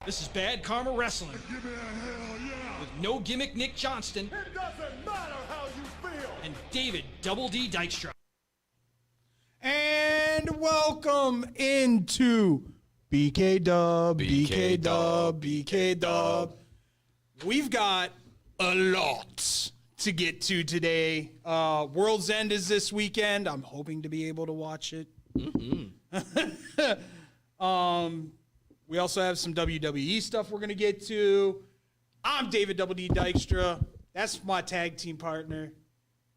This is Bad Karma Wrestling. Give me a hell yeah. With no gimmick Nick Johnston. It doesn't matter how you feel. And David Double D Dykstra. And welcome into BK Dub, BK Dub, BK Dub. We've got a lot to get to today. World's End is this weekend. I'm hoping to be able to watch it. We also have some WWE stuff we're going to get to. I'm David Double D Dykstra. That's my tag team partner,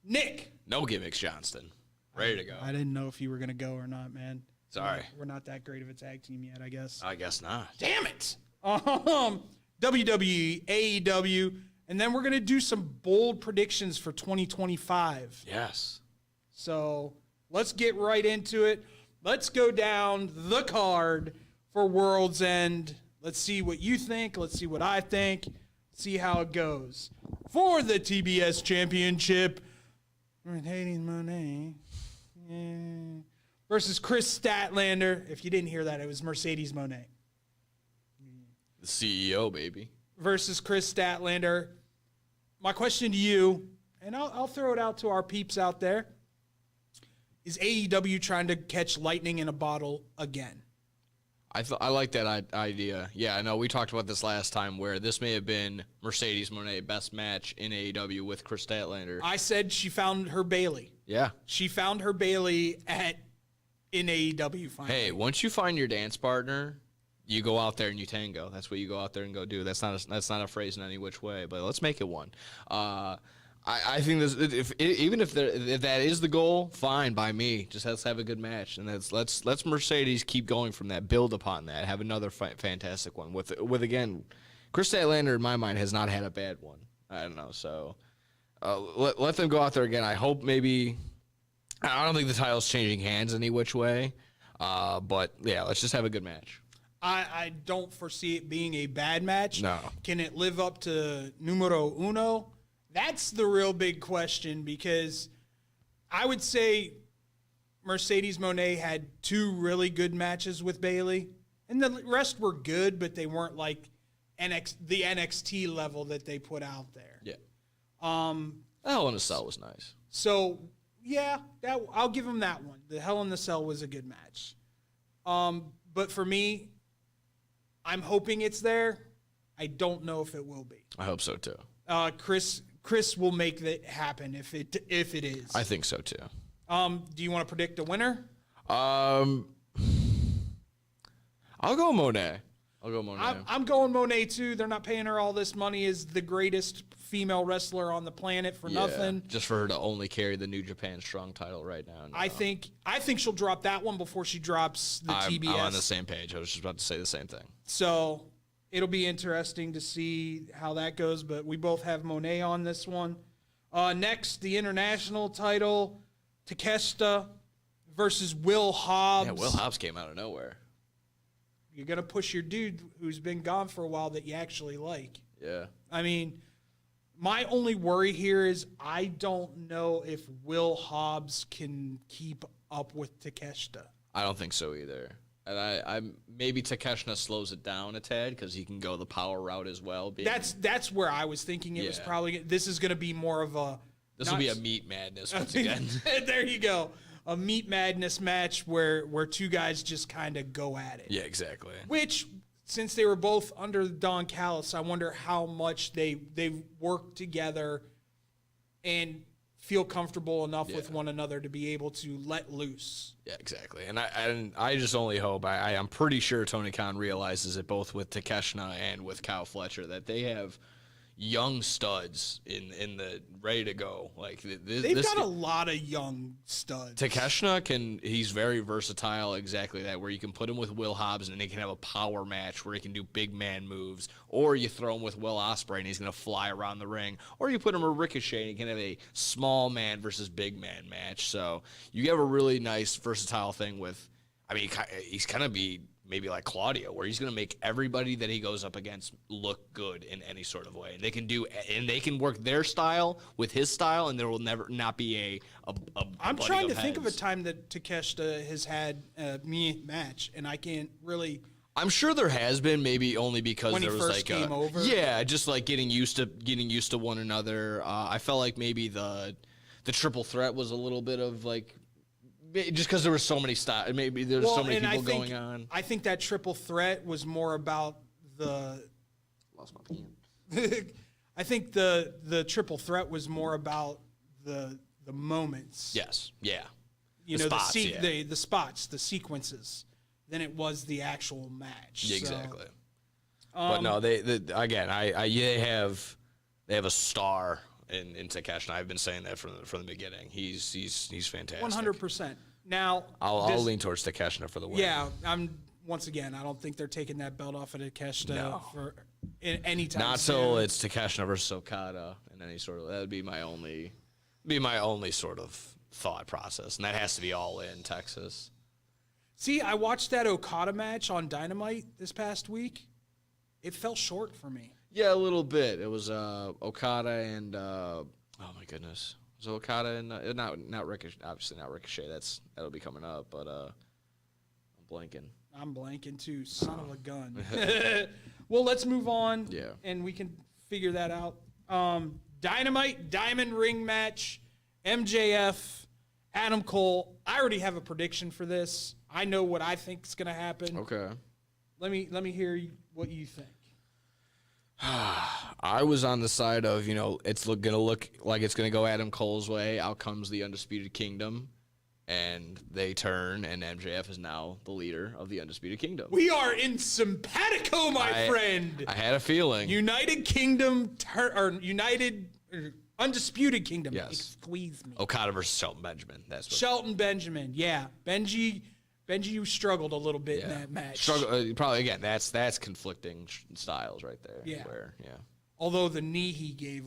Nick. No gimmicks, Johnston. Ready to go. I didn't know if you were going to go or not, man. Sorry. We're not that great of a tag team yet, I guess. I guess not. Damn it. WWE, AEW, and then we're going to do some bold predictions for 2025. Yes. So let's get right into it. Let's go down the card for World's End. Let's see what you think. Let's see what I think. See how it goes. For the TBS Championship, Mercedes Moné versus Chris Statlander. If you didn't hear that, it was Mercedes Moné. The CEO, baby. Versus Chris Statlander. My question to you, and I'll throw it out to our peeps out there, is AEW trying to catch lightning in a bottle again? I like that idea. Yeah, I know we talked about this last time where this may have been Mercedes Moné best match in AEW with Chris Statlander. I said she found her Bailey. Yeah. She found her Bailey in AEW finally. Hey, once you find your dance partner, you go out there and you tango. That's what you go out there and go do. That's not a phrase in any which way, but let's make it one. I think this, if that is the goal, fine by me. Just let's have a good match, and let's Mercedes keep going from that, build upon that, have another fantastic one with again, Chris Statlander in my mind has not had a bad one. I don't know, so let them go out there again. I hope maybe I don't think the title's changing hands any which way, but yeah, let's just have a good match. I don't foresee it being a bad match. No. Can it live up to numero uno? That's the real big question, because I would say Mercedes Moné had two really good matches with Bailey, and the rest were good, but they weren't like the NXT level that they put out there. Yeah. The Hell in a Cell was nice. So, yeah, I'll give him that one. The Hell in the Cell was a good match. But for me, I'm hoping it's there. I don't know if it will be. I hope so too. Chris will make that happen if it is. I think so too. Do you want to predict a winner? I'll go Moné. I'm going Moné too. They're not paying her all this money as the greatest female wrestler on the planet for nothing. Just for her to only carry the New Japan Strong title right now. No. I think she'll drop that one before she drops the TBS. I'm on the same page. I was just about to say the same thing. So it'll be interesting to see how that goes, but we both have Moné on this one. Next, the international title, Takeshita versus Will Hobbs. Yeah, Will Hobbs came out of nowhere. You're going to push your dude who's been gone for a while that you actually like. Yeah. I mean, my only worry here is I don't know if Will Hobbs can keep up with Takeshita. I don't think so either. And I maybe Takeshita slows it down a tad because he can go the power route as well. That's where I was thinking it was probably. This is going to be more of a. This will be a meat madness once again. There you go, a meat madness match where two guys just kind of go at it. Yeah, exactly. Which, since they were both under Don Callis, I wonder how much they work together and feel comfortable enough with one another to be able to let loose. Yeah, exactly. And I just only hope, I'm pretty sure Tony Khan realizes it both with Takeshita and with Kyle Fletcher that they have young studs in the ready to go. Like they've got a lot of young studs. Takeshita he's very versatile, exactly that, where you can put him with Will Hobbs and he can have a power match where he can do big man moves, or you throw him with Will Ospreay and he's going to fly around the ring, or you put him with Ricochet and he can have a small man versus big man match. So you have a really nice versatile thing with, I mean, he's kind of be maybe like Claudio, where he's going to make everybody that he goes up against look good in any sort of way. And they can work their style with his style, and there will never not be a I'm trying to think of a time that Takeshita has had a me match, and I can't really I'm sure there has been, maybe only because When he there was first like came over? Yeah, just like getting used to one another. I felt like maybe the triple threat was a little bit of like, just because there were so many maybe there's so many people going on. I think that triple threat was more about the. Lost my pen. I think the triple threat was more about the moments. Yes. Yeah. You The know, spots, the spots, the sequences, than it was the actual match. Yeah, So, exactly. But no, they have a star in Takeshi. I've been saying that from the beginning. He's fantastic. 100%. Now I'll lean towards Takeshi for the win. Yeah, once again, I don't think they're taking that belt off of Takeshita No. for any time. Not till it's Takeshi versus Okada, and any sort of that would be my only sort of thought process, and that has to be all in Texas. See, I watched that Okada match on Dynamite this past week. It fell short for me. Yeah, a little bit. It was Okada and oh my goodness, it was Okada and not Ricochet. Obviously not Ricochet. That'll be coming up, but I'm blanking. I'm blanking too. Son of a gun. Well, let's move on. Yeah. And we can figure that out. Dynamite Diamond Ring match. MJF, Adam Cole. I already have a prediction for this. I know what I think is going to happen. Okay. Let me hear what you think. I was on the side of, it's going to look like it's going to go Adam Cole's way. Out comes the Undisputed Kingdom, and they turn, and MJF is now the leader of the Undisputed Kingdom. We are in simpatico, my friend. I had a feeling. United Kingdom, Undisputed Kingdom. Yes. Squeeze me. Okada versus Shelton Benjamin. That's what. Shelton Benjamin. Yeah. Benji struggled a little bit in that match. Struggle. Probably again. That's conflicting styles right there. Yeah. Yeah. Although the knee he gave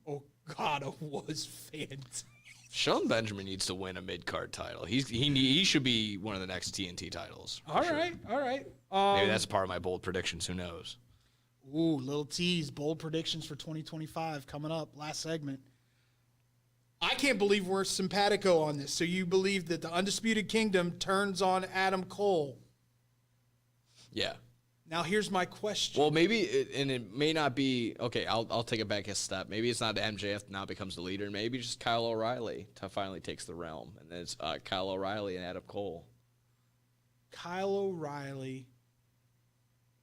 Okada was fantastic. Shelton Benjamin needs to win a mid-card title. He should be one of the next TNT titles. All right. Maybe that's part of my bold predictions. Who knows? Ooh, little tease. Bold predictions for 2025 coming up. Last segment. I can't believe we're simpatico on this. So you believe that the Undisputed Kingdom turns on Adam Cole? Yeah. Now here's my question. Well, maybe it may not be. Okay, I'll take it back a step. Maybe it's not MJF now becomes the leader. Maybe just Kyle O'Reilly finally takes the realm, and then it's Kyle O'Reilly and Adam Cole. Kyle O'Reilly,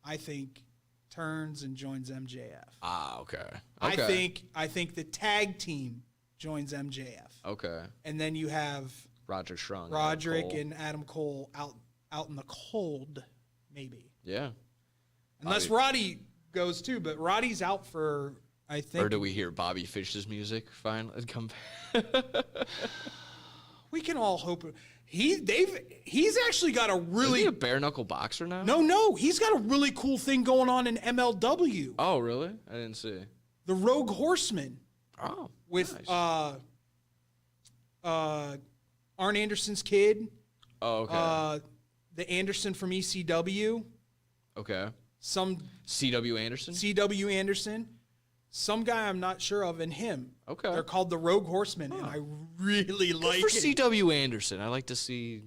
I think, turns and joins MJF. Okay. I think the tag team joins MJF. Okay. And then you have Roderick and Adam Cole out in the cold, maybe. Yeah. Unless Roddy goes too, but Roddy's out for, I think. Or do we hear Bobby Fish's music finally come back? We can all hope. He's actually got a really. Is he a bare knuckle boxer now? No, he's got a really cool thing going on in MLW. Oh, really? I didn't see. The Rogue Horseman. Oh. With nice. Arn Anderson's kid. Oh, okay. The Anderson from ECW. Okay. Some C.W. Anderson? C.W. Anderson. Some guy I'm not sure of, and him. Okay. They're called the Rogue Horsemen, and I really like for it. C.W. Anderson. I like to see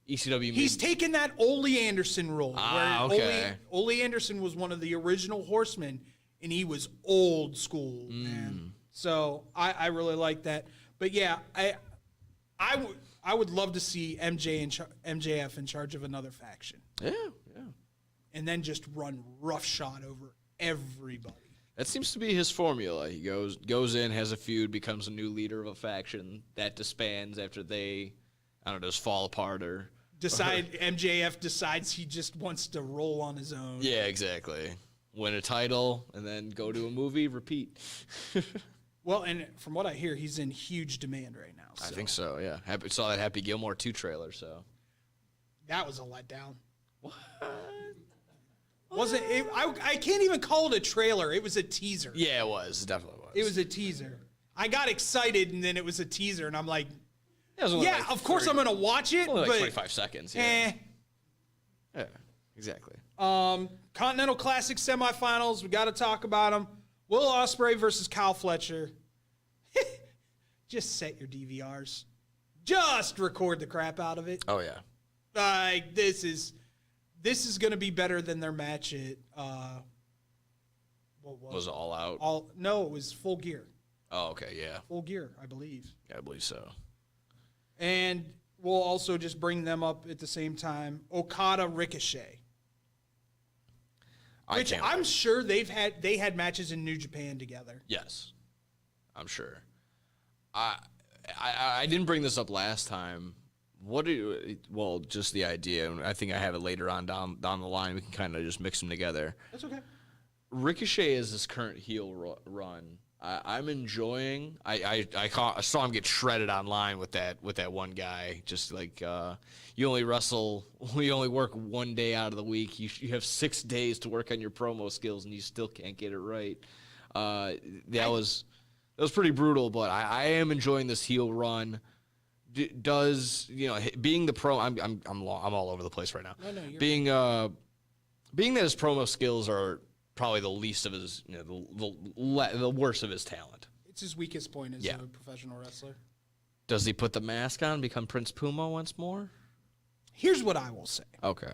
ECW. He's taken that Ole Anderson role. Okay. Ole Anderson was one of the original Horsemen, and he was old school, man. So I really like that. But yeah, I would love to see MJF in charge of another faction. Yeah. And then just run roughshod over everybody. That seems to be his formula. He goes in, has a feud, becomes a new leader of a faction that disbands after they, just fall apart or MJF decides he just wants to roll on his own. Yeah, exactly. Win a title and then go to a movie, repeat. Well, and from what I hear, he's in huge demand right now. I think so, yeah. Saw that Happy Gilmore 2 trailer, so. That was a letdown. What? Wasn't it? I can't even call it a trailer. It was a teaser. Yeah, it was. It definitely was. It was a teaser. I got excited, and then it was a teaser, and I'm like, of course I'm going to watch it. Only but 25 seconds. Yeah. Yeah, exactly. Continental Classic semifinals. We got to talk about them. Will Ospreay versus Kyle Fletcher. Just set your DVRs. Just record the crap out of it. Oh, yeah. This is this is going to be better than their match at what Was it All Out? No, it was Full Gear. Oh, okay, yeah. Full Gear, I believe. Yeah, I believe so. And we'll also just bring them up at the same time. Okada Ricochet. Which I'm sure they had matches in New Japan together. Yes, I'm sure. I didn't bring this up last time. Just the idea, and I think I have it later on down the line. We can kind of just mix them together. That's okay. Ricochet is this current heel run. I'm enjoying. I saw him get shredded online with that one guy. Just like you only work one day out of the week. You have 6 days to work on your promo skills, and you still can't get it right. That was pretty brutal, but I am enjoying this heel run. Being the pro? I'm all over the place right now. No, you're being that his promo skills are probably the least of his, the worst of his talent. It's his weakest point as a professional wrestler. Does he put the mask on and become Prince Puma once more? Here's what I will say. Okay.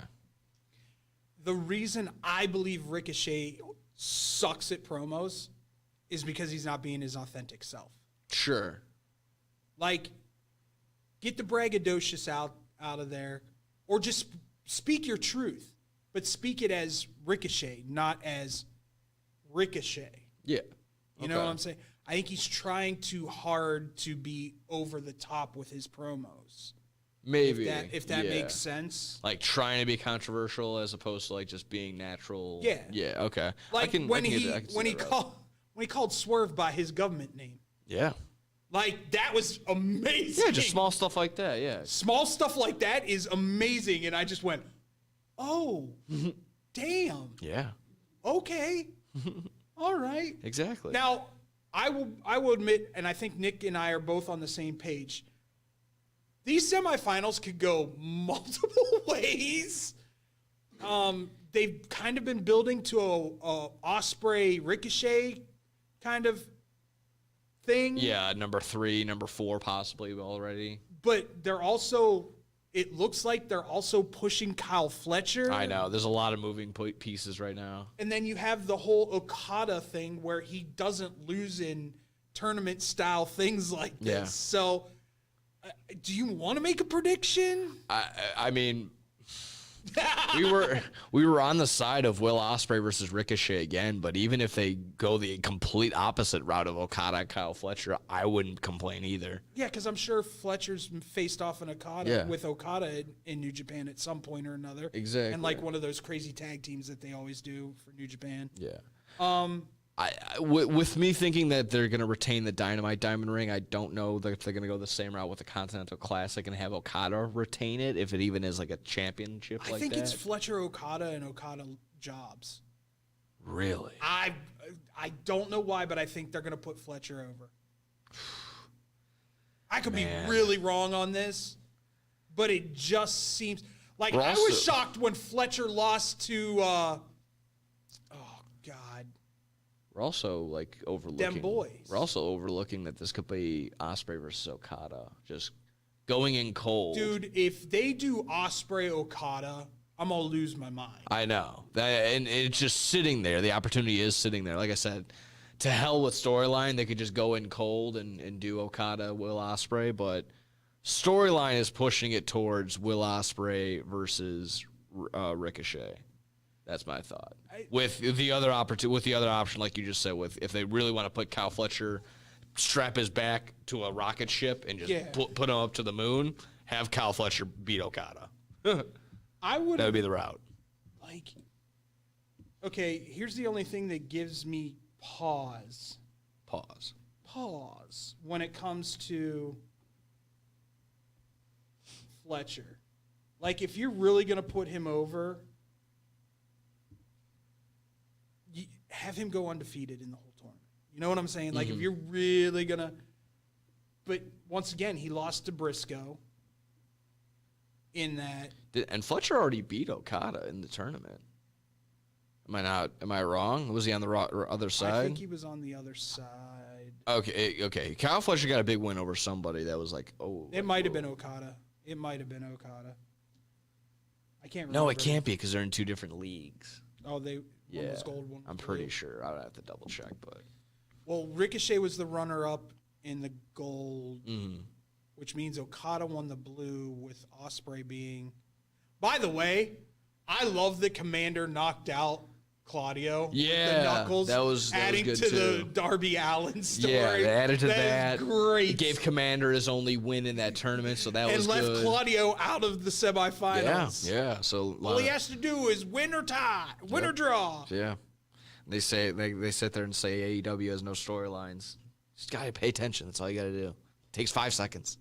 The reason I believe Ricochet sucks at promos is because he's not being his authentic self. Sure. Like, get the braggadocious out of there, or just speak your truth, but speak it as Ricochet, not as Ricochet. Yeah. You know what I'm saying? I think he's trying too hard to be over the top with his promos. Maybe. If that makes sense. Like trying to be controversial as opposed to like just being natural. Yeah. Yeah, okay. Like when he called Swerve by his government name. Yeah. Like, that was amazing. Yeah, just small stuff like that, yeah. Small stuff like that is amazing, and I just went, oh, damn. Yeah. Okay. All right. Exactly. Now, I will admit, and I think Nick and I are both on the same page, these semifinals could go multiple ways. They've kind of been building to a Ospreay Ricochet kind of thing. Yeah, number 3, number 4 possibly already. But it looks like they're also pushing Kyle Fletcher. I know. There's a lot of moving pieces right now. And then you have the whole Okada thing where he doesn't lose in tournament style things like this. Yeah. So do you want to make a prediction? I mean, we were on the side of Will Ospreay versus Ricochet again, but even if they go the complete opposite route of Okada and Kyle Fletcher, I wouldn't complain either. Yeah, because I'm sure Fletcher's faced off with Okada in New Japan at some point or another. Exactly. And like one of those crazy tag teams that they always do for New Japan. Yeah. With me thinking that they're going to retain the Dynamite Diamond Ring, I don't know if they're going to go the same route with the Continental Classic and have Okada retain it, if it even is like a championship like that. I think it's Fletcher Okada and Okada jobs. Really? I don't know why, but I think they're going to put Fletcher over. I could be really wrong on this, but it just seems like I was shocked when Fletcher lost to We're also like overlooking them boys. We're also overlooking that this could be Ospreay versus Okada, just going in cold. Dude, if they do Ospreay Okada, I'm gonna lose my mind. I know and it's just sitting there. The opportunity is sitting there. Like I said, to hell with storyline. They could just go in cold and do Okada, Will Ospreay, but storyline is pushing it towards Will Ospreay versus Ricochet. That's my thought. With the other option, like you just said, if they really want to put Kyle Fletcher, strap his back to a rocket ship and just put him up to the moon, have Kyle Fletcher beat Okada. That would be the route. Like, okay, here's the only thing that gives me pause when it comes to Fletcher. Like, if you're really going to put him over, have him go undefeated in the whole tournament. You know what I'm saying? Like, if you're really going to... But once again, he lost to Briscoe in that... And Fletcher already beat Okada in the tournament. Am I wrong? Was he on the other side? I think he was on the other side. Okay. Kyle Fletcher got a big win over somebody that was like, oh. It might have been Okada. I can't remember. No, it can't be because they're in 2 different leagues. Oh, one was gold, one was I'm blue. pretty sure. I'd have to double check, but Well, Ricochet was the runner-up in the gold, Mm-hmm. which means Okada won the blue with Ospreay being... By the way, I love that Commander knocked out Claudio. With Yeah, the knuckles, that was adding good to too. the Darby Allin story. yeah, they added to that. Is great. He gave Commander his only win in that tournament, so that and was left good. Claudio out of the semifinals. Yeah. So All he has to do is win or tie, win or draw. yeah, they say they sit there and say AEW has no storylines. Just gotta pay attention. That's all you gotta do. It takes 5 seconds.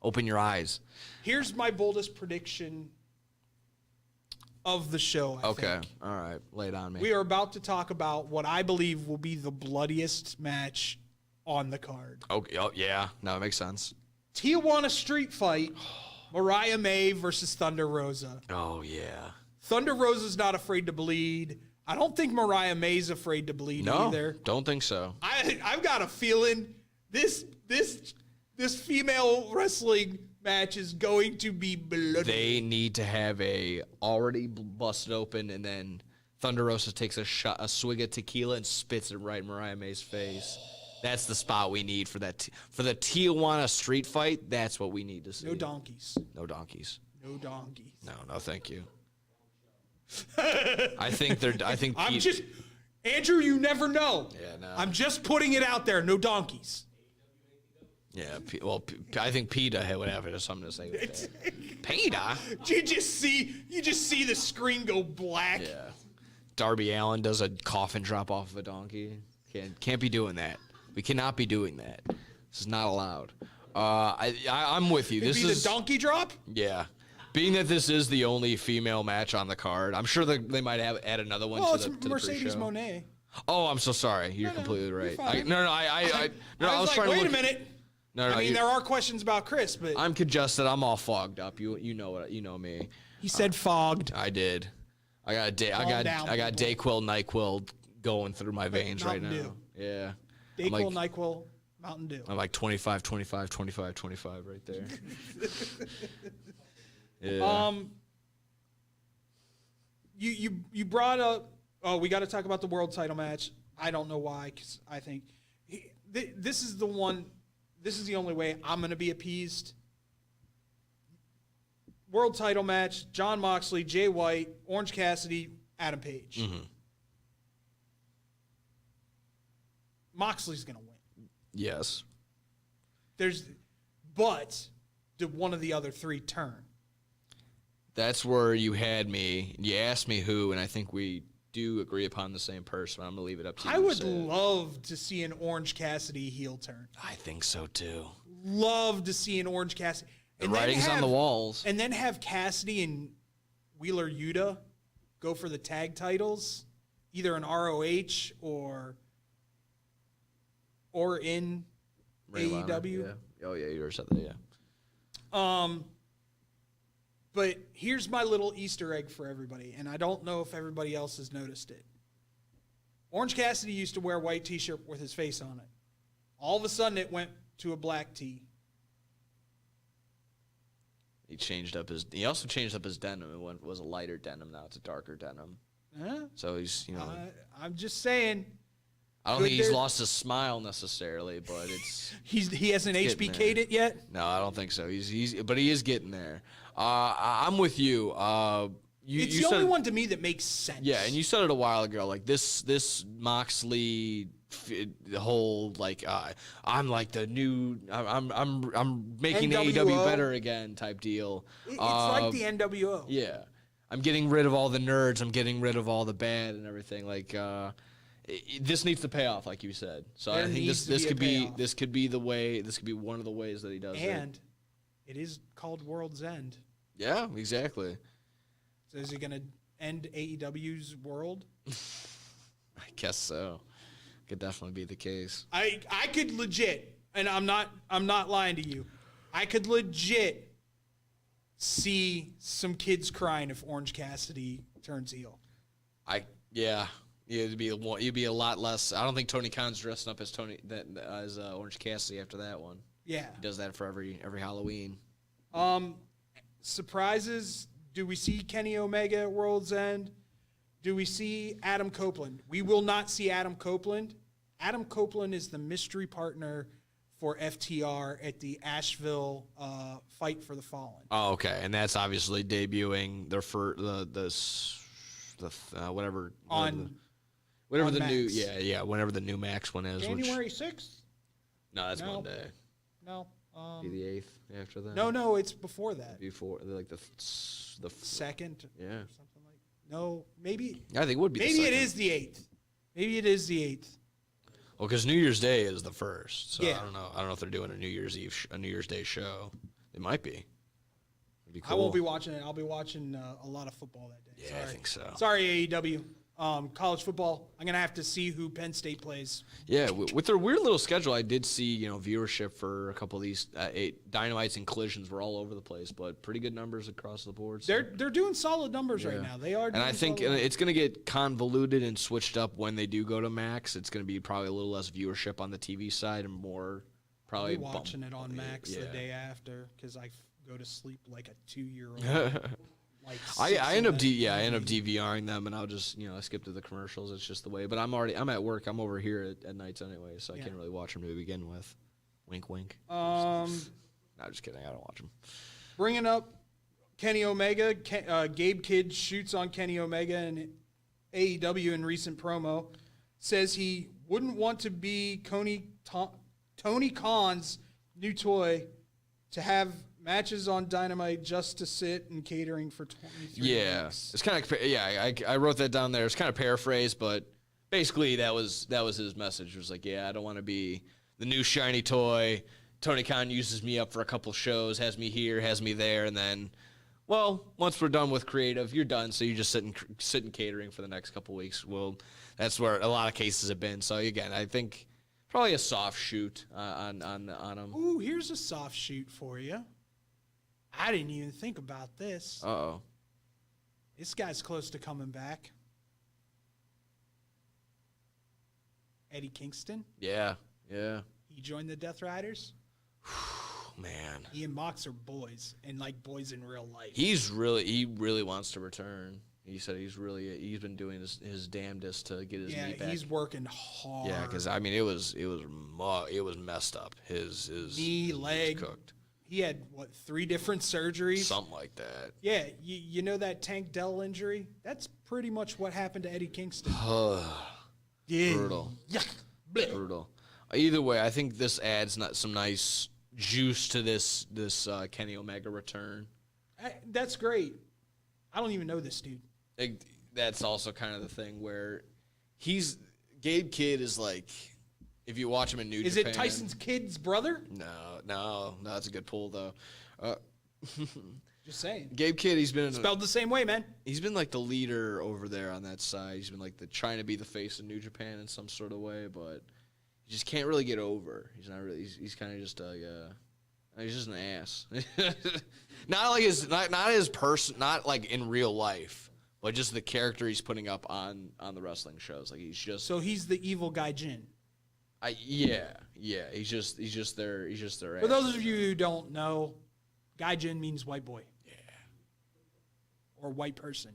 Open your eyes. Here's my boldest prediction of the show. I Okay, think. all right, lay it on me. We are about to talk about what I believe will be the bloodiest match on the card. Okay, oh yeah, no, it makes sense. Tijuana Street Fight, Mariah May versus Thunder Rosa. Oh yeah. Thunder Rosa's not afraid to bleed. I don't think Mariah May's afraid to bleed No, either. don't think so. I've got a feeling this female wrestling match is going to be bloody. They need to have a already busted open, and then Thunder Rosa takes a swig of tequila and spits it right in Mariah May's face. That's the spot we need for that. For the Tijuana street fight, that's what we need to see. No donkeys. No donkeys. No donkeys. No, thank you. I think I'm just Andrew, you never know. Yeah, no. I'm just putting it out there. No donkeys. Yeah, I think PETA would have something to say with that. PETA? You just see the screen go black. Yeah. Darby Allin does a coffin drop off of a donkey. Can't be doing that. We cannot be doing that. This is not allowed. I'm with you. It'd This be is the donkey drop. yeah. Being that this is the only female match on the card, I'm sure they might add another one Well, to it's the Mercedes pre-show. Moné. Oh, I'm so sorry. You're No, completely you're right. fine. I was like, trying to wait look. a minute. No, I mean, there are questions about Chris, but I'm congested. I'm all fogged up. You know me. he said fogged. I did. I got Calm down, I got people. Dayquil, NyQuil going through my veins right now. Mountain Dew. Yeah. Dayquil, NyQuil, Mountain Dew. I'm like 25 right there. Yeah. You brought up. Oh, we got to talk about the world title match. I don't know why, because I think this is the one. This is the only way I'm going to be appeased. World title match: Jon Moxley, Jay White, Orange Cassidy, Adam Page. Mm-hmm. Moxley's going to win. Yes. But did one of the other three turn? That's where you had me. You asked me who, and I think we do agree upon the same person. I'm gonna leave it up to you. I would to say it. love to see an Orange Cassidy heel turn. I think so too. Love to see an Orange Cassidy. The writing's on the walls. And then have Cassidy and Wheeler Yuta go for the tag titles, either in ROH or in Ring of Honor, AEW. Yeah. Oh yeah, you were said that. Yeah. But here's my little Easter egg for everybody, and I don't know if everybody else has noticed it. Orange Cassidy used to wear a white T-shirt with his face on it. All of a sudden, it went to a black tee. He also changed up his denim. It was a lighter denim. Now it's a darker denim. Huh? So he's I'm just saying. I don't good think he's there- lost his smile necessarily, but it's. He hasn't getting HBK'd it yet. No, I don't think so. But he is getting there. I'm with you. It's you the said, only one to me that makes sense. Yeah, and you said it a while ago. Like this Moxley, the whole like I'm like the new. I'm making NWO. AEW better again type deal. It's like the NWO. Yeah, I'm getting rid of all the nerds. I'm getting rid of all the bad and everything. Like this needs to pay off, like you said. So There I think needs this to could be a be payoff. this could be the way. This could be one of the ways that he does it. And it is called World's End. Yeah, exactly. So is he going to end AEW's world? I guess so. Could definitely be the case. I could legit, and I'm not lying to you. I could legit see some kids crying if Orange Cassidy turns heel. Yeah. You'd be a lot less. I don't think Tony Khan's dressing up as Orange Cassidy after that one. Yeah. He does that for every Halloween. Surprises. Do we see Kenny Omega at World's End? Do we see Adam Copeland? We will not see Adam Copeland. Adam Copeland is the mystery partner for FTR at the Asheville Fight for the Fallen. Oh, okay, and that's obviously debuting their whatever On the new Max. whenever the new Max one is. January 6th? No, that's No. Monday. No. Be the 8th after that. No, it's before that. Before like the Second. Yeah. Or something like. No, maybe. I think it would be. Maybe the it second. is the 8th. Maybe it is the 8th. Well, because New Year's Day is the 1st, so Yeah. I don't know if they're doing a New Year's Eve, a New Year's Day show. It might be. It'd be cool. I won't be watching it. I'll be watching a lot of football that day. Yeah, I think so. Sorry, AEW. College football. I'm gonna have to see who Penn State plays. Yeah, with their weird little schedule, I did see viewership for a couple of these Dynamites and Collisions were all over the place, but pretty good numbers across the board. So. They're doing solid numbers right now. They are. And doing I think solid it's going to get convoluted and switched up when they do go to Max. It's going to be probably a little less viewership on the TV side and more probably I'll be watching it on Max the day after because I go to sleep like a 2-year-old. Like I end up DVRing them, and I'll just I skip to the commercials. It's just the way. But I'm at work. I'm over here at nights anyway, so I can't really watch them to begin with. Wink, wink. No, just kidding. I don't watch them. Bringing up Kenny Omega, Gabe Kidd shoots on Kenny Omega and AEW in recent promo. Says he wouldn't want to be Tony Khan's new toy to have matches on Dynamite just to sit and catering for 23 weeks. It's kind of I wrote that down there. It's kind of paraphrased, but basically that was his message. It was like, I don't want to be the new shiny toy. Tony Khan uses me up for a couple shows, has me here, has me there, and then, once we're done with creative, you're done. So you just sit in catering for the next couple weeks. Well, that's where a lot of cases have been. So again, I think probably a soft shoot on him. Ooh, here's a soft shoot for you. I didn't even think about this. Uh-oh. This guy's close to coming back. Eddie Kingston. Yeah. He joined the Death Riders. Man. He and Mox are boys, and like boys in real life. He really wants to return. He said he's been doing his damnedest to get his knee back. Yeah, he's working hard. Yeah, because I mean it was messed up. His knee, leg, cooked. He had 3 different surgeries? Something like that. Yeah, you know that Tank Dell injury? That's pretty much what happened to Eddie Kingston. Yeah. Brutal. Yeah. Brutal. Either way, I think this adds some nice juice to this Kenny Omega return. That's great. I don't even know this dude. That's also kind of the thing where Gabe Kidd is like, if you watch him in New Japan. Is it Tyson's kid's brother? No, that's a good pull though. Just saying. Gabe Kidd, he's been spelled the same way, man. He's been like the leader over there on that side. He's been like trying to be the face of New Japan in some sort of way, but he just can't really get over. He's not really. He's kind of just he's just an ass. not his person, not like in real life, but just the character he's putting up on the wrestling shows. Like he's just. So he's the evil guy Jin. Yeah. He's just their ass. For those of you who don't know, Gaijin means white boy. Yeah. Or white person.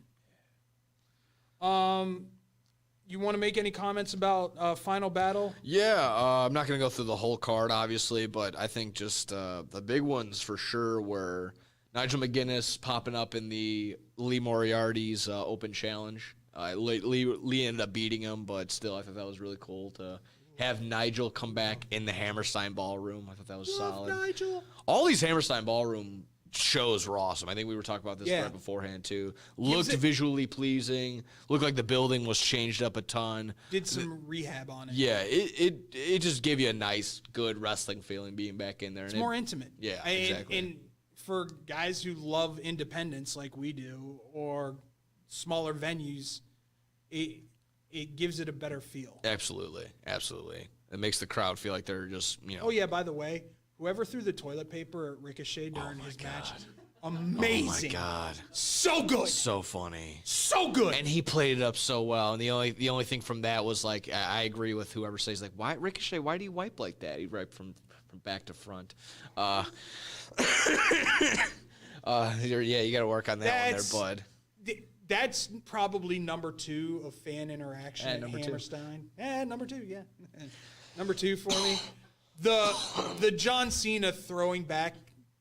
You want to make any comments about Final Battle? Yeah, I'm not going to go through the whole card, obviously, but I think just the big ones for sure were Nigel McGuinness popping up in the Lee Moriarty's Open Challenge. Lee ended up beating him, but still, I thought that was really cool to have Nigel come back in the Hammerstein Ballroom. I thought that was solid. Nigel. All these Hammerstein Ballroom shows were awesome. I think we were talking about this right beforehand, too. Looked visually pleasing. Looked like the building was changed up a ton. Did some rehab on it. Yeah, it just gave you a nice, good wrestling feeling being back in there. It's more intimate. Yeah, exactly. And for guys who love independence like we do, or smaller venues, it gives it a better feel. Absolutely. It makes the crowd feel like they're just, Oh, yeah, by the way, whoever threw the toilet paper at Ricochet during his match, amazing. Oh, my God. So good. So funny. So good. And he played it up so well. And the only thing from that was, like, I agree with whoever says, like, why, Ricochet, why do you wipe like that? He wiped from back to front. You got to work on that That's- one there, bud. That's probably number 2 of fan interaction at number 2. Hammerstein. Number 2, yeah. Number 2 for me. The John Cena throwing back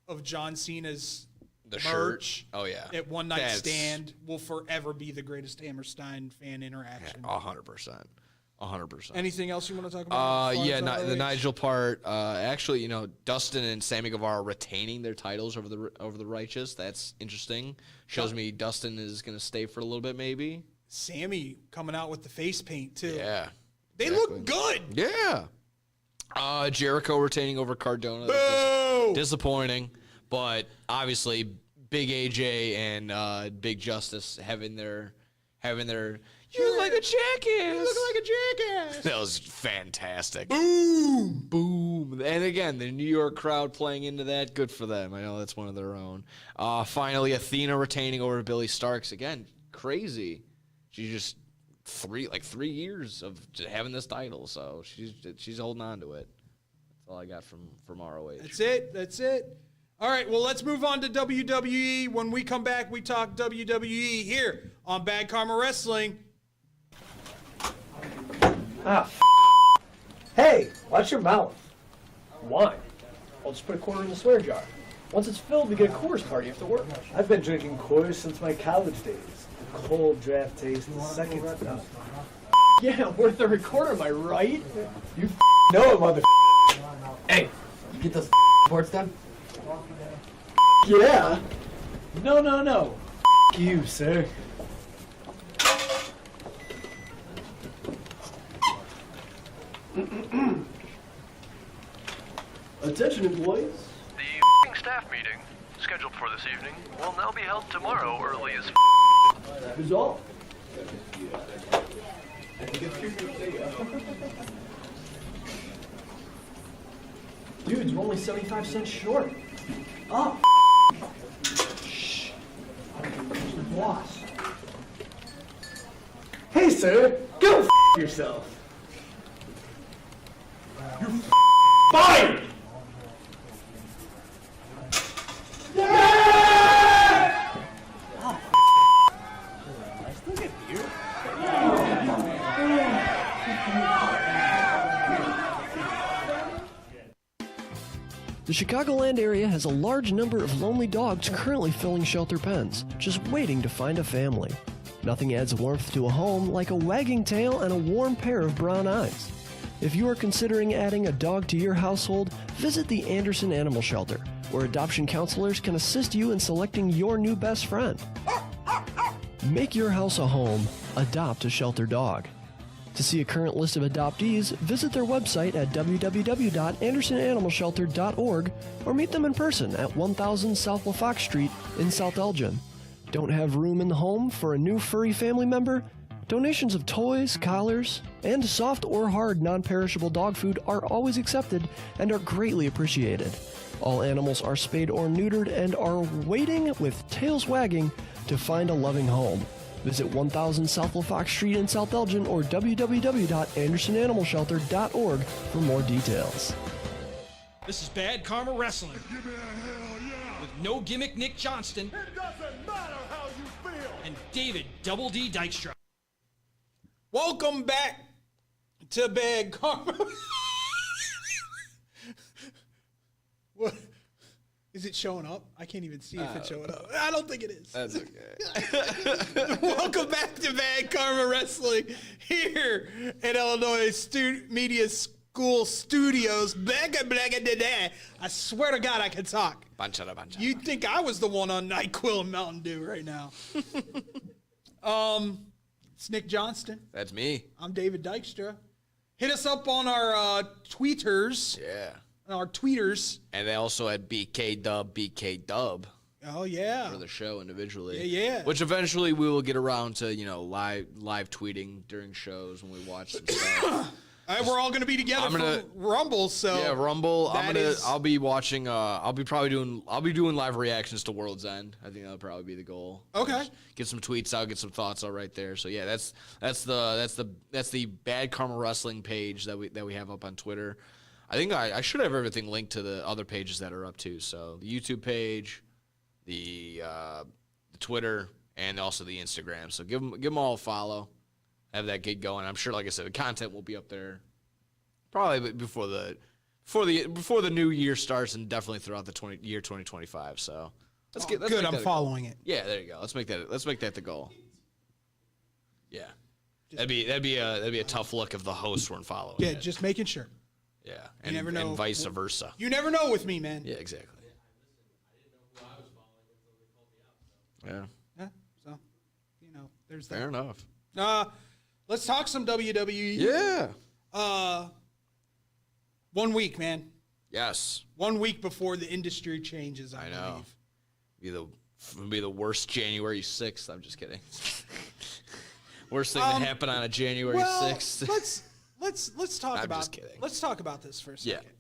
of John Cena's The merch shirt. Oh, yeah. at One Night That's- Stand will forever be the greatest Hammerstein fan interaction. 100%. 100%. Anything else you want to talk about? The Nigel part. Actually, Dustin and Sammy Guevara retaining their titles over the Righteous. That's interesting. Shows me Dustin is going to stay for a little bit, maybe. Sammy coming out with the face paint too. Yeah. They look good. Yeah. Jericho retaining over Cardona. Boo! Disappointing, but obviously Big AJ and Big Justice having their. You look like a jackass. You look like a jackass. That was fantastic. Boom. Boom. And again, the New York crowd playing into that. Good for them. I know that's one of their own. Finally, Athena retaining over Billy Starks. Again, crazy. She just 3 years of just having this title, so she's holding on to it. That's all I got from ROH. That's it. All right, well, let's move on to WWE. When we come back, we talk WWE here on Bad Karma Wrestling. Hey, watch your mouth. Why? I'll just put a quarter in the swear jar. Once it's filled, we get a Coors party after work. I've been drinking Coors since my college days. The cold draft taste is second to none. Yeah, worth the recorder, am I right? You know it, mother. Hey, you get those reports done? Yeah. No. You, sir. Attention, employees. The staff meeting, scheduled for this evening, will now be held tomorrow early as That is all. Dude, you're only 75 cents short. Oh. Shh. Boss. Hey, sir. Go yourself. You're fired. The Chicagoland area has a large number of lonely dogs currently filling shelter pens, just waiting to find a family. Nothing adds warmth to a home like a wagging tail and a warm pair of brown eyes. If you are considering adding a dog to your household, visit the Anderson Animal Shelter, where adoption counselors can assist you in selecting your new best friend. Make your house a home. Adopt a shelter dog. To see a current list of adoptees, visit their website at www.andersonanimalshelter.org or meet them in person at 1000 South LaFox Street in South Elgin. Don't have room in the home for a new furry family member? Donations of toys, collars, and soft or hard non-perishable dog food are always accepted and are greatly appreciated. All animals are spayed or neutered and are waiting with tails wagging to find a loving home. Visit 1000 South LaFox Street in South Elgin or www.andersonanimalshelter.org for more details. This is Bad Karma Wrestling Give me a hell yeah. with No Gimmick Nick Johnston It doesn't matter how you feel. and David Double D Dykstra. Welcome back to Bad Karma. What? Is it showing up? I can't even see if it's showing up. I don't think it is. That's okay. Welcome back to Bad Karma Wrestling here at Illinois Media School Studios. I swear to God I can talk. You'd think I was the one on NyQuil and Mountain Dew right now. It's Nick Johnston. That's me. I'm David Dykstra. Hit us up on our tweeters. Yeah. Our tweeters. And they also had BK Dub Oh, yeah. for the show individually. Yeah. Which eventually we will get around to, live tweeting during shows when we watch some stuff. We're all going to be together for Rumble, so. Yeah, Rumble. that I'll be watching. I'll be doing live reactions to World's End. I think that'll probably be the goal. Okay. Just get some tweets out, get some thoughts out right there. So yeah, that's the Bad Karma Wrestling page that we have up on Twitter. I think I should have everything linked to the other pages that are up too. So the YouTube page, the Twitter, and also the Instagram. So give them all a follow. Have that gig going. I'm sure, like I said, the content will be up there probably before the new year starts, and definitely throughout the year 2025. So let's Good. I'm following it. Yeah, there you go. Let's make that the goal. Yeah, that'd be a tough look if the hosts weren't following. Yeah, it. just making sure. Yeah, You never know. and vice versa. You never know with me, man. Yeah, exactly. Yeah, Yeah, so, there's that. fair enough. Let's talk some WWE. Yeah. 1 week, man. Yes. 1 week before the industry changes, I know. believe. Be the worst January 6th. I'm just kidding. Worst thing that happened on a January 6th. let's talk I'm about. just kidding. Let's talk about this for a second. Yeah.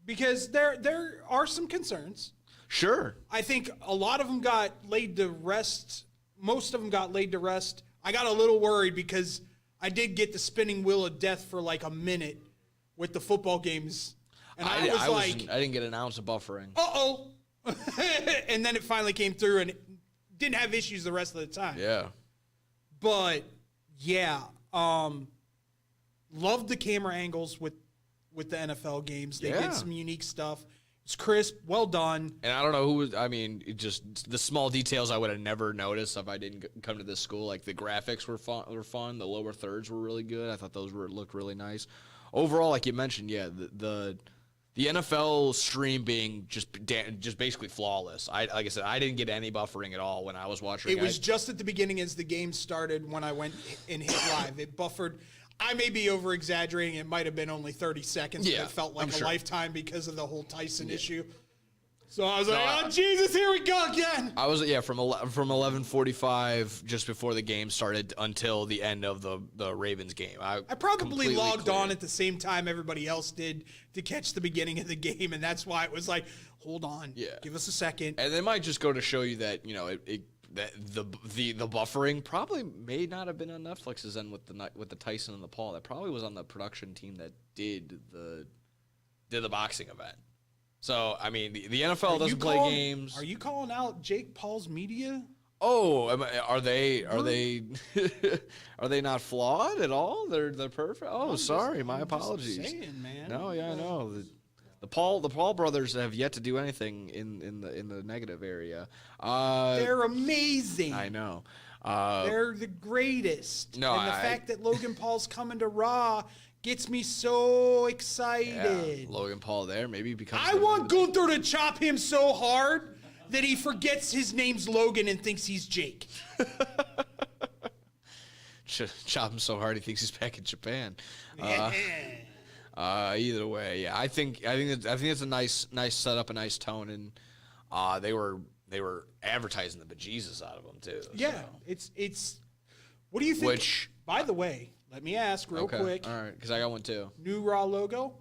Because there are some concerns. Sure. I think a lot of them got laid to rest. Most of them got laid to rest. I got a little worried because I did get the spinning wheel of death for like a minute with the football games. And I didn't get an ounce of buffering. uh-oh. And then it finally came through and it didn't have issues the rest of the time. Yeah. But, yeah. Loved the camera angles with the NFL games. They did some unique stuff. It's crisp, well done. And I don't know who was, just the small details I would have never noticed if I didn't come to this school. Like the graphics were fun. The lower thirds were really good. I thought those looked really nice. Overall, like you mentioned, yeah, the NFL stream being just basically flawless. Like I said, I didn't get any buffering at all when I was watching. It was just at the beginning as the game started when I went and hit live. It buffered. I may be over-exaggerating. It might have been only 30 seconds, but it felt like a lifetime because of the whole Tyson issue. So I was oh, Jesus, here we go again. I was, from 11:45 just before the game started until the end of the Ravens game. I probably logged on at the same time everybody else did to catch the beginning of the game, and that's why it was like, hold on, give us a second. And it might just go to show you that, the buffering probably may not have been on Netflix's end with the Tyson and the Paul. That probably was on the production team that did the boxing event. So the NFL doesn't play games. Are you calling out Jake Paul's media? Oh, are they are they not flawed at all? They're perfect. Oh, sorry, my apologies. Just saying, man. No, yeah, I know. The Paul brothers have yet to do anything in the negative area. They're amazing. I know. They're the greatest. No, and the fact that Logan Paul's coming to Raw gets me so excited. Yeah, Logan Paul there, maybe because I want Gunther to chop him so hard that he forgets his name's Logan and thinks he's Jake. Chop him so hard he thinks he's back in Japan. Either way, yeah, I think it's a nice setup, a nice tone, and they were advertising the bejesus out of them too. Yeah, so. it's. What do you think? By the way, let me ask real quick. All right, because I got one too. New Raw logo.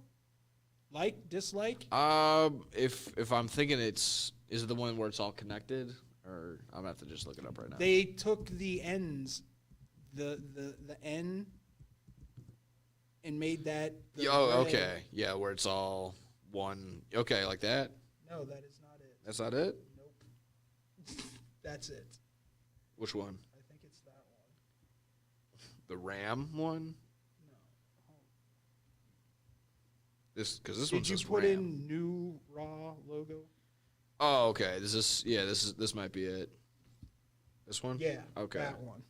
Like, dislike? If I'm thinking is it the one where it's all connected, or I'm gonna have to just look it up right now. They took the ends, the N, and made that. Okay, yeah, where it's all one. Okay, like that. No, that is not it. That's not it. Nope. That's it. Which one? I think it's that one. The Ram one. This one's Did you put Ram. in New Raw logo? Oh, okay. This might be it. This one? Yeah. Okay. That one.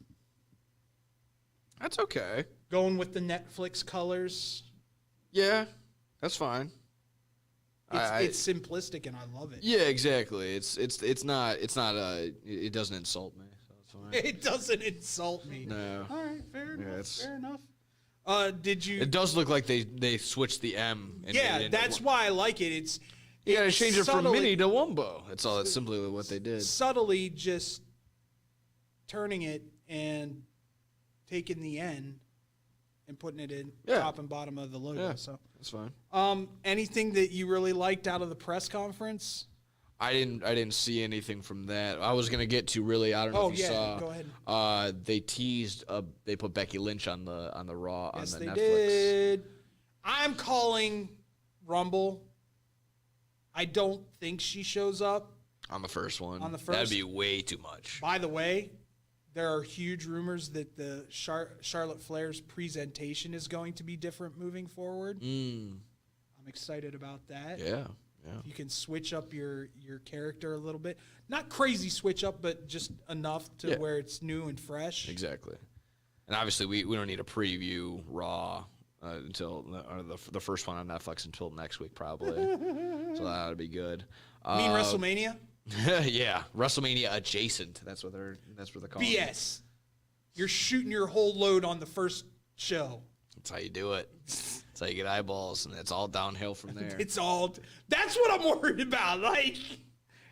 That's okay. Going with the Netflix colors. Yeah, that's fine. It's simplistic and I love it. Yeah, exactly. It's not it doesn't insult me, so it's fine. It doesn't insult me. No. All right, fair enough. Yeah, Fair enough. Did you? It does look like they switched the M. And yeah, that's why I like it. You gotta change it from mini to wumbo. That's all. That's simply what they did. Subtly, just turning it and taking the N and putting it in top and bottom of the logo. Yeah, so that's fine. Anything that you really liked out of the press conference? I didn't see anything from that. I was gonna get to really. I don't know if you saw. Go ahead. They teased. They put Becky Lynch on the Raw Yes, on the they Netflix. did. I'm calling Rumble. I don't think she shows up. On the first one. On the That'd first? be way too much. By the way, there are huge rumors that the Charlotte Flair's presentation is going to be different moving forward. I'm excited about that. Yeah. You can switch up your character a little bit. Not crazy switch up, but just enough to where it's new and fresh. Exactly. And obviously, we don't need to preview Raw until the first one on Netflix until next week, probably. So that would be good. You mean WrestleMania? Yeah, WrestleMania adjacent. That's what they're calling it. BS. You're shooting your whole load on the first show. That's how you do it. That's how you get eyeballs, and it's all downhill from there. That's what I'm worried about. Like,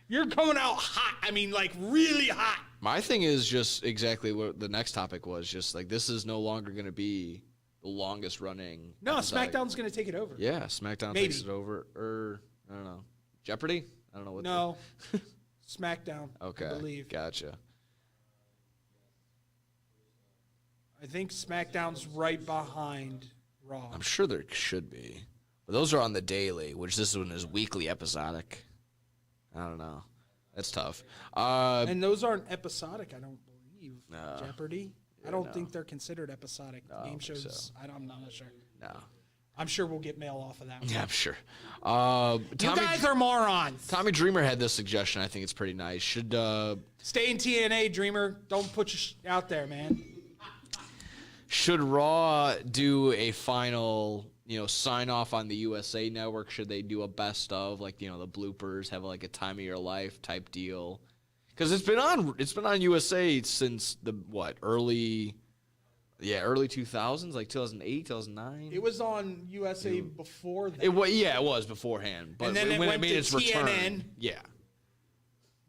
you're coming out hot. I mean, like, really hot. My thing is just exactly what the next topic was. Just like, this is no longer going to be the longest running. No, episodic. SmackDown's going to take it over. Yeah, SmackDown Maybe. takes it over. Or, I don't know. Jeopardy? I don't know what. No. SmackDown, Okay. I believe. Gotcha. I think SmackDown's right behind Raw. I'm sure there should be. But those are on the daily, which this one is weekly episodic. I don't know. That's tough. And those aren't episodic, I don't believe. No. Jeopardy? I don't think they're considered episodic. I Game don't think shows, so. I'm not sure. No. I'm sure we'll get mail off of that one. Yeah, I'm sure. You guys are morons. Tommy Dreamer had this suggestion. I think it's pretty nice. Should Stay in TNA, Dreamer. Don't put your out there, man. Should Raw do a final, sign off on the USA Network? Should they do a best of, like, the bloopers, have like a time of your life type deal? Because it's been on USA since the early 2000s, like 2008, 2009. It was on USA before that. It was beforehand, but And then it when went it made to its TNN. return,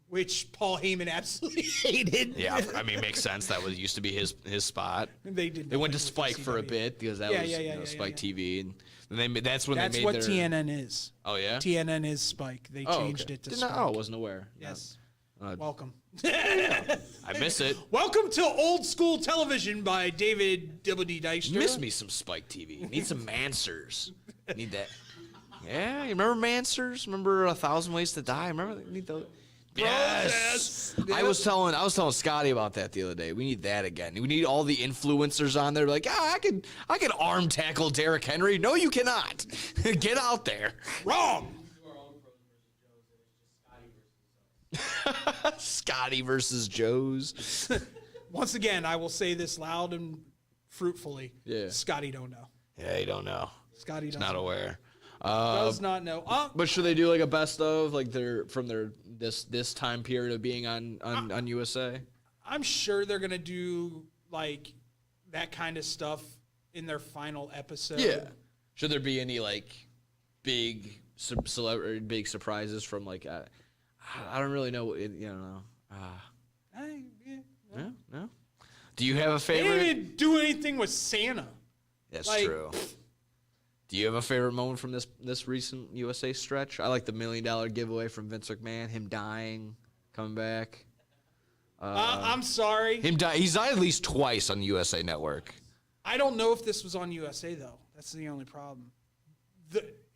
Which Paul Heyman absolutely hated. yeah, I mean, it makes sense. That used to be his spot. They did. They went to nothing with Spike for a WCW. bit because that was Spike TV, and that's when That's they made what their. TNN is. Oh yeah. TNN is Spike. They changed okay. it to Did Spike. not, I wasn't aware. Yes. No. Welcome. I miss it. Welcome to Old School Television by David W.D. Dykstra. Miss me some Spike TV. Need some Mansers. Need that. Yeah, you remember Mansers? Remember 1,000 Ways to Die? Remember need those. Yes. I was telling Scotty about that the other day. We need that again. We need all the influencers on there. Like, I can arm tackle Derrick Henry. No, you cannot. Get out there. Wrong. Scotty versus Joe's. Once again, I will say this loud and fruitfully. Yeah. Scotty don't know. Yeah, you don't know. Scotty He's doesn't not aware. does not know. But should they do like a best of like this time period of being on USA? I'm sure they're gonna do like that kind of stuff in their final episode. Yeah. Should there be any like big celebrity big surprises from like I don't really know. No. Do you have a They favorite? didn't even do anything with Santa. That's like- true. Do you have a favorite moment from this recent USA stretch? I like the $1 million giveaway from Vince McMahon, him dying, coming back. I'm sorry. He's died at least twice on USA Network. I don't know if this was on USA though. That's the only problem.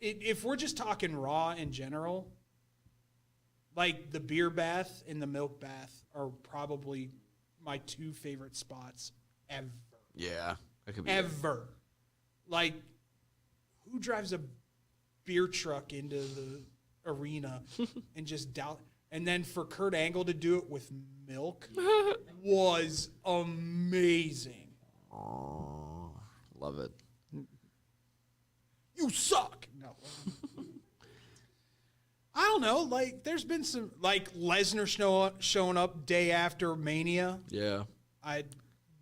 If we're just talking Raw in general, like the beer bath and the milk bath are probably my two favorite spots ever. Yeah, that could be Ever. Like, who drives a beer truck into the arena and just doubt? And then for Kurt Angle to do it with milk was amazing. Oh, love it. You suck. No. I don't know. Like, there's been some, like Lesnar showing up day after Mania. Yeah.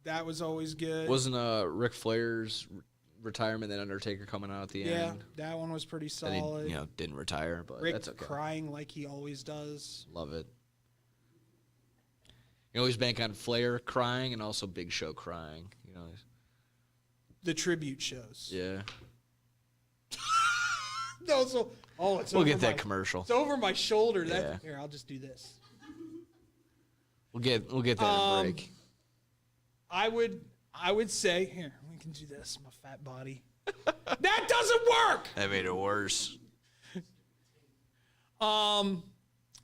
That was always good. Wasn't Ric Flair's retirement and Undertaker coming out at the end? Yeah, that one was pretty And solid. he, didn't retire, but Rick that's okay. crying like he always does. Love it. You always bank on Flair crying and also Big Show crying. The tribute shows. Yeah. No, it's We'll over get that commercial. It's over my shoulder. Yeah. Here, I'll just do this. We'll get that in a break. I would say, here, we can do this, my fat body. That doesn't work. That made it worse.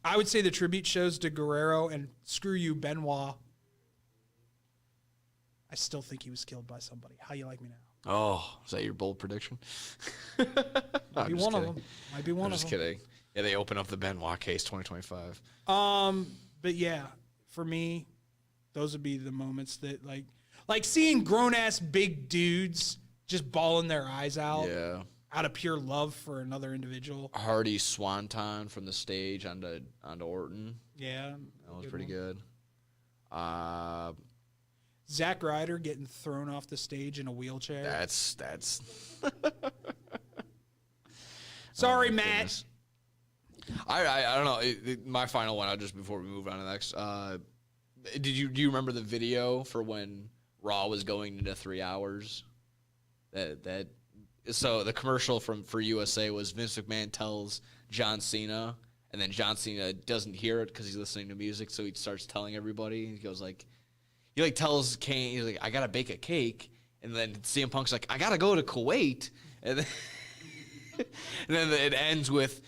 I would say the tribute shows to Guerrero and screw you, Benoit. I still think he was killed by somebody. How you like me now? Oh, is that your bold prediction? Might be one of them. Might be one I'm of just them. kidding. Yeah, they open up the Benoit case 2025. But yeah, for me, those would be the moments that like seeing grown ass big dudes just bawling their eyes out. Yeah. Out of pure love for another individual. Hardy swanton from the stage onto Orton. Yeah. That was pretty good. Zack Ryder getting thrown off the stage in a wheelchair. That's Sorry, oh, Matt. goodness. I don't know. My final one, just before we move on to the next. Do you remember the video for when Raw was going into 3 hours? So the commercial for USA was Vince McMahon tells John Cena, and then John Cena doesn't hear it because he's listening to music, so he starts telling everybody. He goes he tells Kane, he's like, I gotta bake a cake, and then CM Punk's like, I gotta go to Kuwait, and then and then it ends with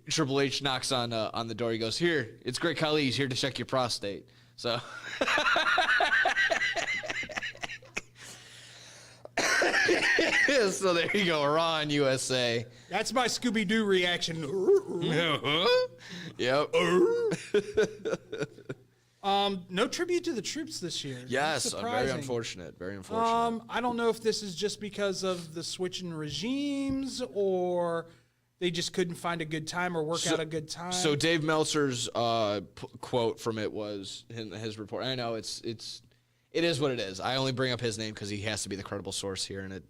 Triple H knocks on the door. He goes, here, it's Great Khali. He's here to check your prostate. So. So there you go, Raw on USA. That's my Scooby-Doo reaction. Yep. No tribute to the troops this year. Yes, That's very surprising. unfortunate. Very unfortunate. I don't know if this is just because of the switching regimes or they just couldn't find a good time or work out a good time. So Dave Meltzer's quote from it was in his report. I know it is what it is. I only bring up his name because he has to be the credible source here, and it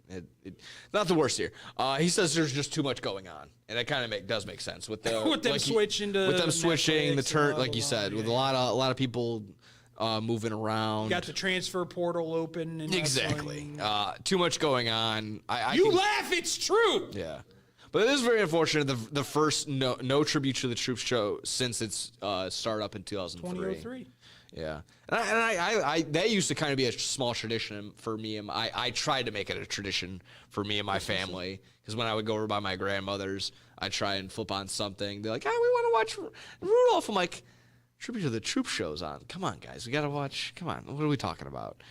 not the worst here. He says there's just too much going on, and it kind of does make sense with the with them switching to with them switching the Netflix turn, and like you said, with a lot of people moving around. You got the transfer portal open. And exactly. Too much going on. Laugh, it's true. Yeah. But it is very unfortunate. The first no tribute to the troops show since its start up in 2003. 2003. Yeah, and I that used to kind of be a small tradition for me. And I tried to make it a tradition for me and my family because when I would go over by my grandmother's, I'd try and flip on something. They're like, we want to watch Rudolph. I'm like, tribute to the troop show's on. Come on, guys, we got to watch. Come on, what are we talking about?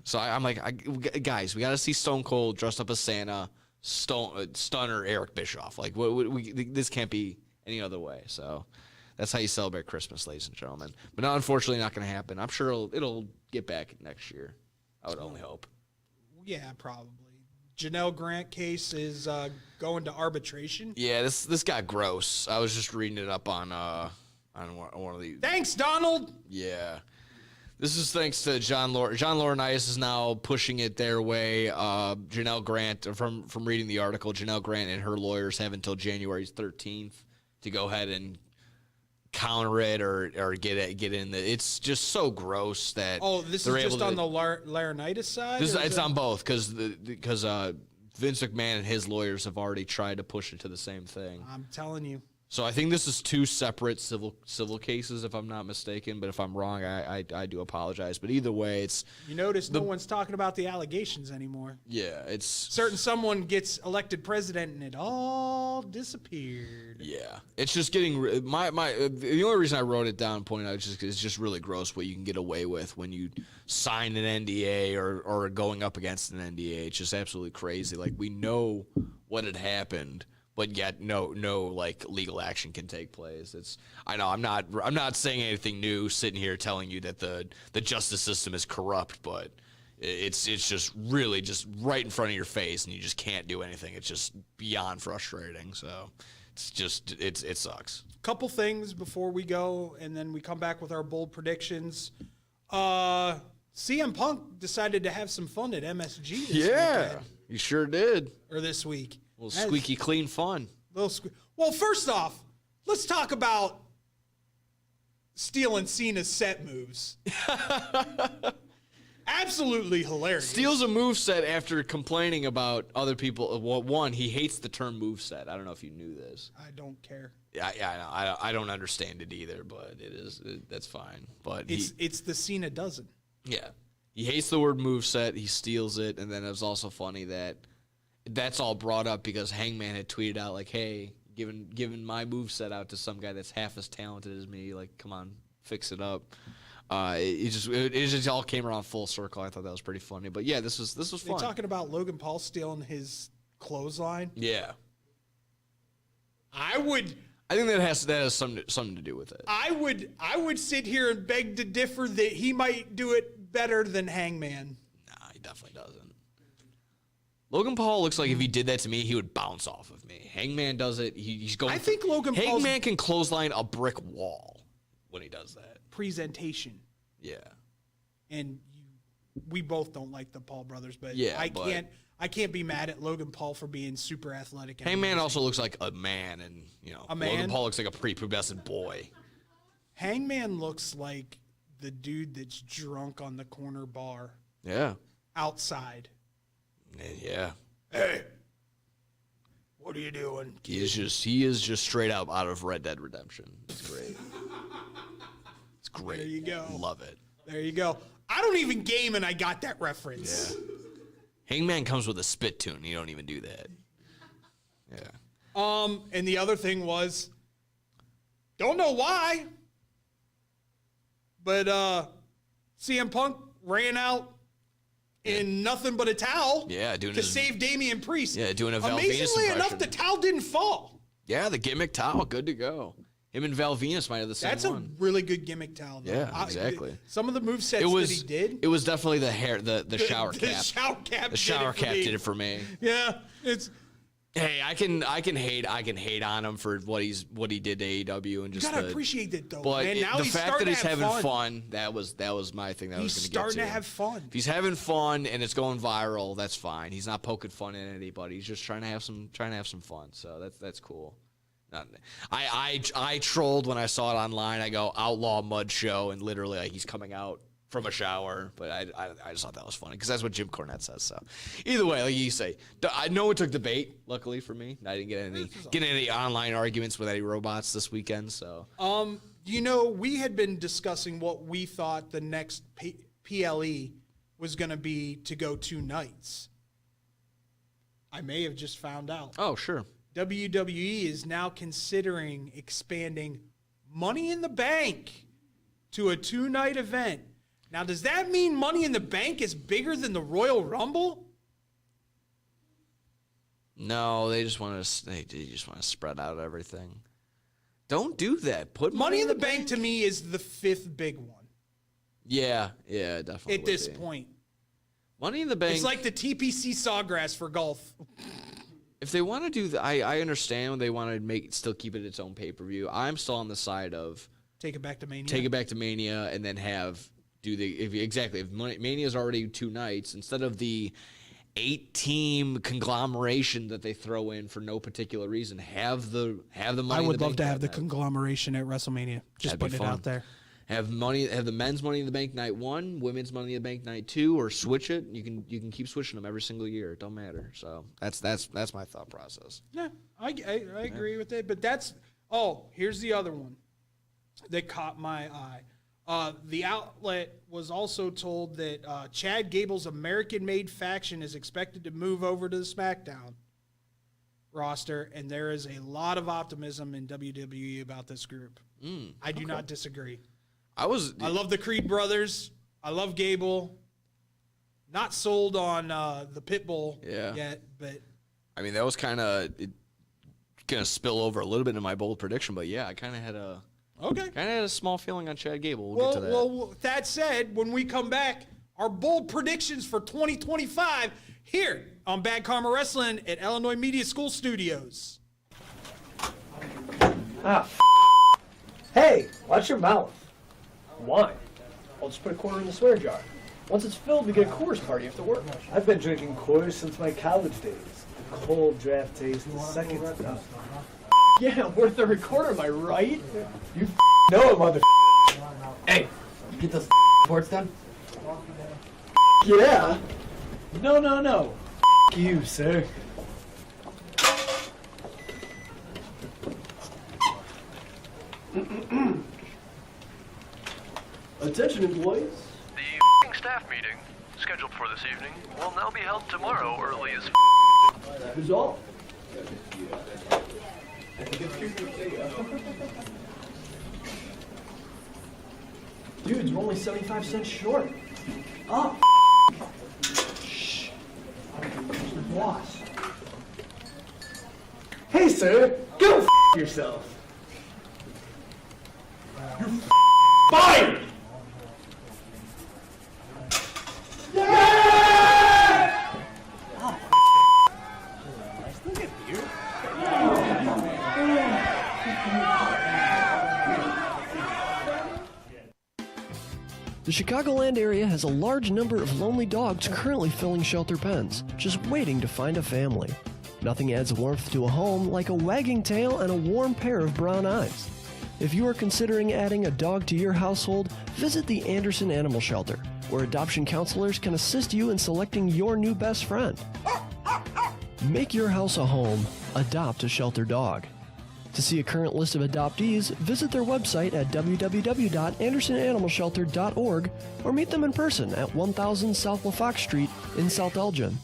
So I'm like, guys, we got to see Stone Cold dressed up as Santa. Stunner Eric Bischoff. Like, this can't be any other way. So that's how you celebrate Christmas, ladies and gentlemen. But now, unfortunately, not going to happen. I'm sure it'll get back next year. I would only hope. Yeah, probably. Janelle Grant case is going to arbitration. Yeah, this got gross. I was just reading it up on one of the. Thanks, Donald. Yeah. This is thanks to John Laurinaitis is now pushing it their way. Janelle Grant, from reading the article, Janelle Grant and her lawyers have until January 13th to go ahead and counter it or get in. It's just so gross that. Oh, this is just on the Laurinaitis side? It's on both because Vince McMahon and his lawyers have already tried to push it to the same thing. I'm telling you. So I think this is two separate civil cases, if I'm not mistaken. But if I'm wrong, I do apologize. But either way, it's you notice no one's talking about the allegations anymore. Yeah, it's someone gets elected president and it all disappeared. Yeah, it's just getting the only reason I wrote it down, pointed out, it's just really gross what you can get away with when you sign an NDA or going up against an NDA. It's just absolutely crazy. Like we know what had happened. But yet, no, like legal action can take place. I know I'm not saying anything new, sitting here telling you that the justice system is corrupt, but it's just really just right in front of your face, and you just can't do anything. It's just beyond frustrating. So it sucks. Couple things before we go, and then we come back with our bold predictions. CM Punk decided to have some fun at MSG this weekend. You sure did. Or this week. A little squeaky clean fun. Well, first off, let's talk about stealing Cena's set moves. Absolutely hilarious. Steals a moveset after complaining about other people. Well, one, he hates the term moveset. I don't know if you knew this. I don't care. Yeah, I know. I don't understand it either, but that's fine. But it's the Cena doesn't. Yeah. He hates the word moveset. He steals it, and then it was also funny that that's all brought up because Hangman had tweeted out like, "Hey, giving my moveset out to some guy that's half as talented as me. Like, come on, fix it up. It just all came around full circle. I thought that was pretty funny. But yeah, this was fun. They talking about Logan Paul stealing his clothesline. Yeah, I think that has something to do with it. I would sit here and beg to differ that he might do it better than Hangman. Nah, he definitely doesn't. Logan Paul looks like if he did that to me, he would bounce off of me. Hangman does it. He's going. I think Logan Paul's Hangman can clothesline a brick wall when he does that. presentation. Yeah. And we both don't like the Paul brothers, but Yeah, I can't be mad at Logan Paul for being super athletic. and Hangman amazing. also looks like a man, and A man? Logan Paul looks like a prepubescent boy. Hangman looks like the dude that's drunk on the corner bar Yeah. outside. Yeah. Hey, what are you doing? He is just straight up out of Red Dead Redemption. It's great. It's great. There you go. Love it. There you go. I don't even game, and I got that reference. Yeah. Hangman comes with a spit tune. You don't even do that. Yeah. And the other thing was, don't know why, but CM Punk ran out in nothing but a towel. Yeah, doing to his- save Damian Priest. Yeah, doing a Val Venus Amazingly enough, impression. the towel didn't fall. Yeah, the gimmick towel, good to go. Him and Val Venus might have the same That's one. a really good gimmick towel. Though. Yeah, exactly. Some of the movesets that he did. It was definitely the hair, the shower the cap. shower cap. The shower cap did it for me. Yeah, it's. Hey, I can hate on him for what he did to AEW and You just. gotta appreciate it though, But man. Now the he's fact starting that he's to have having fun. that was my thing that I was He's going to get to. starting to have fun. If he's having fun and it's going viral, that's fine. He's not poking fun at anybody. He's just trying to have some fun. So that's cool. I trolled when I saw it online. I go Outlaw Mud Show, and literally like he's coming out from a shower. But I just thought that was funny because that's what Jim Cornette says. So either way, like you say, no one took the bait. Luckily for me, I didn't get any online arguments with any robots this weekend. So we had been discussing what we thought the next PLE was going to be to go 2 nights. I may have just found out. Oh sure. WWE is now considering expanding Money in the Bank to a 2-night event. Now, does that mean Money in the Bank is bigger than the Royal Rumble? No, they just want to spread out everything. Don't do that. Put Money in the Bank to me is the 5th big one. Yeah, definitely. At this point. Money in the Bank. It's like the TPC Sawgrass for golf. If they want to do that, I understand when they want to still keep it its own pay-per-view. I'm still on the side of Take it back to Mania. take it back to Mania and then if Mania's already 2 nights, instead of the 8-team conglomeration that they throw in for no particular reason, have the Money. I in would the love Bank to have the night. conglomeration at WrestleMania. Just That'd be putting it fun. out there. Have the men's Money in the Bank night 1, women's Money in the Bank night 2, or switch it. You can keep switching them every single year. It don't matter. So that's my thought process. Yeah, I agree with it. But here's the other one that caught my eye. The outlet was also told that Chad Gable's American-made faction is expected to move over to the SmackDown roster, and there is a lot of optimism in WWE about this group. I do not disagree. I love the Creed brothers. I love Gable. Not sold on the Pitbull yet, but I mean, that was kind of going to spill over a little bit in my bold prediction, but yeah, I kind of had a small feeling on Chad Gable. We'll get to that. Well, that said, when we come back, our bold predictions for 2025 here on Bad Karma Wrestling at Illinois Media School Studios. Hey, watch your mouth. Why? I'll just put a quarter in the swear jar. Once it's filled, we get a Coors party after work. I've been drinking Coors since my college days. The cold draft taste is second to none. Yeah, worth every quarter, am I right? You know it, mother. Hey, you get those reports done? Yeah. No. You, sir. Attention, employees. The staff meeting, scheduled for this evening, will now be held tomorrow early as That is all. Dudes, we're only 75 cents short. Oh, shh. The boss. Hey, sir, go yourself. You're fired! The Chicagoland area has a large number of lonely dogs currently filling shelter pens, just waiting to find a family. Nothing adds warmth to a home like a wagging tail and a warm pair of brown eyes. If you are considering adding a dog to your household, visit the Anderson Animal Shelter, where adoption counselors can assist you in selecting your new best friend. Make your house a home. Adopt a shelter dog. To see a current list of adoptees, visit their website at www.andersonanimalshelter.org or meet them in person at 1000 South LaFox Street in South Elgin.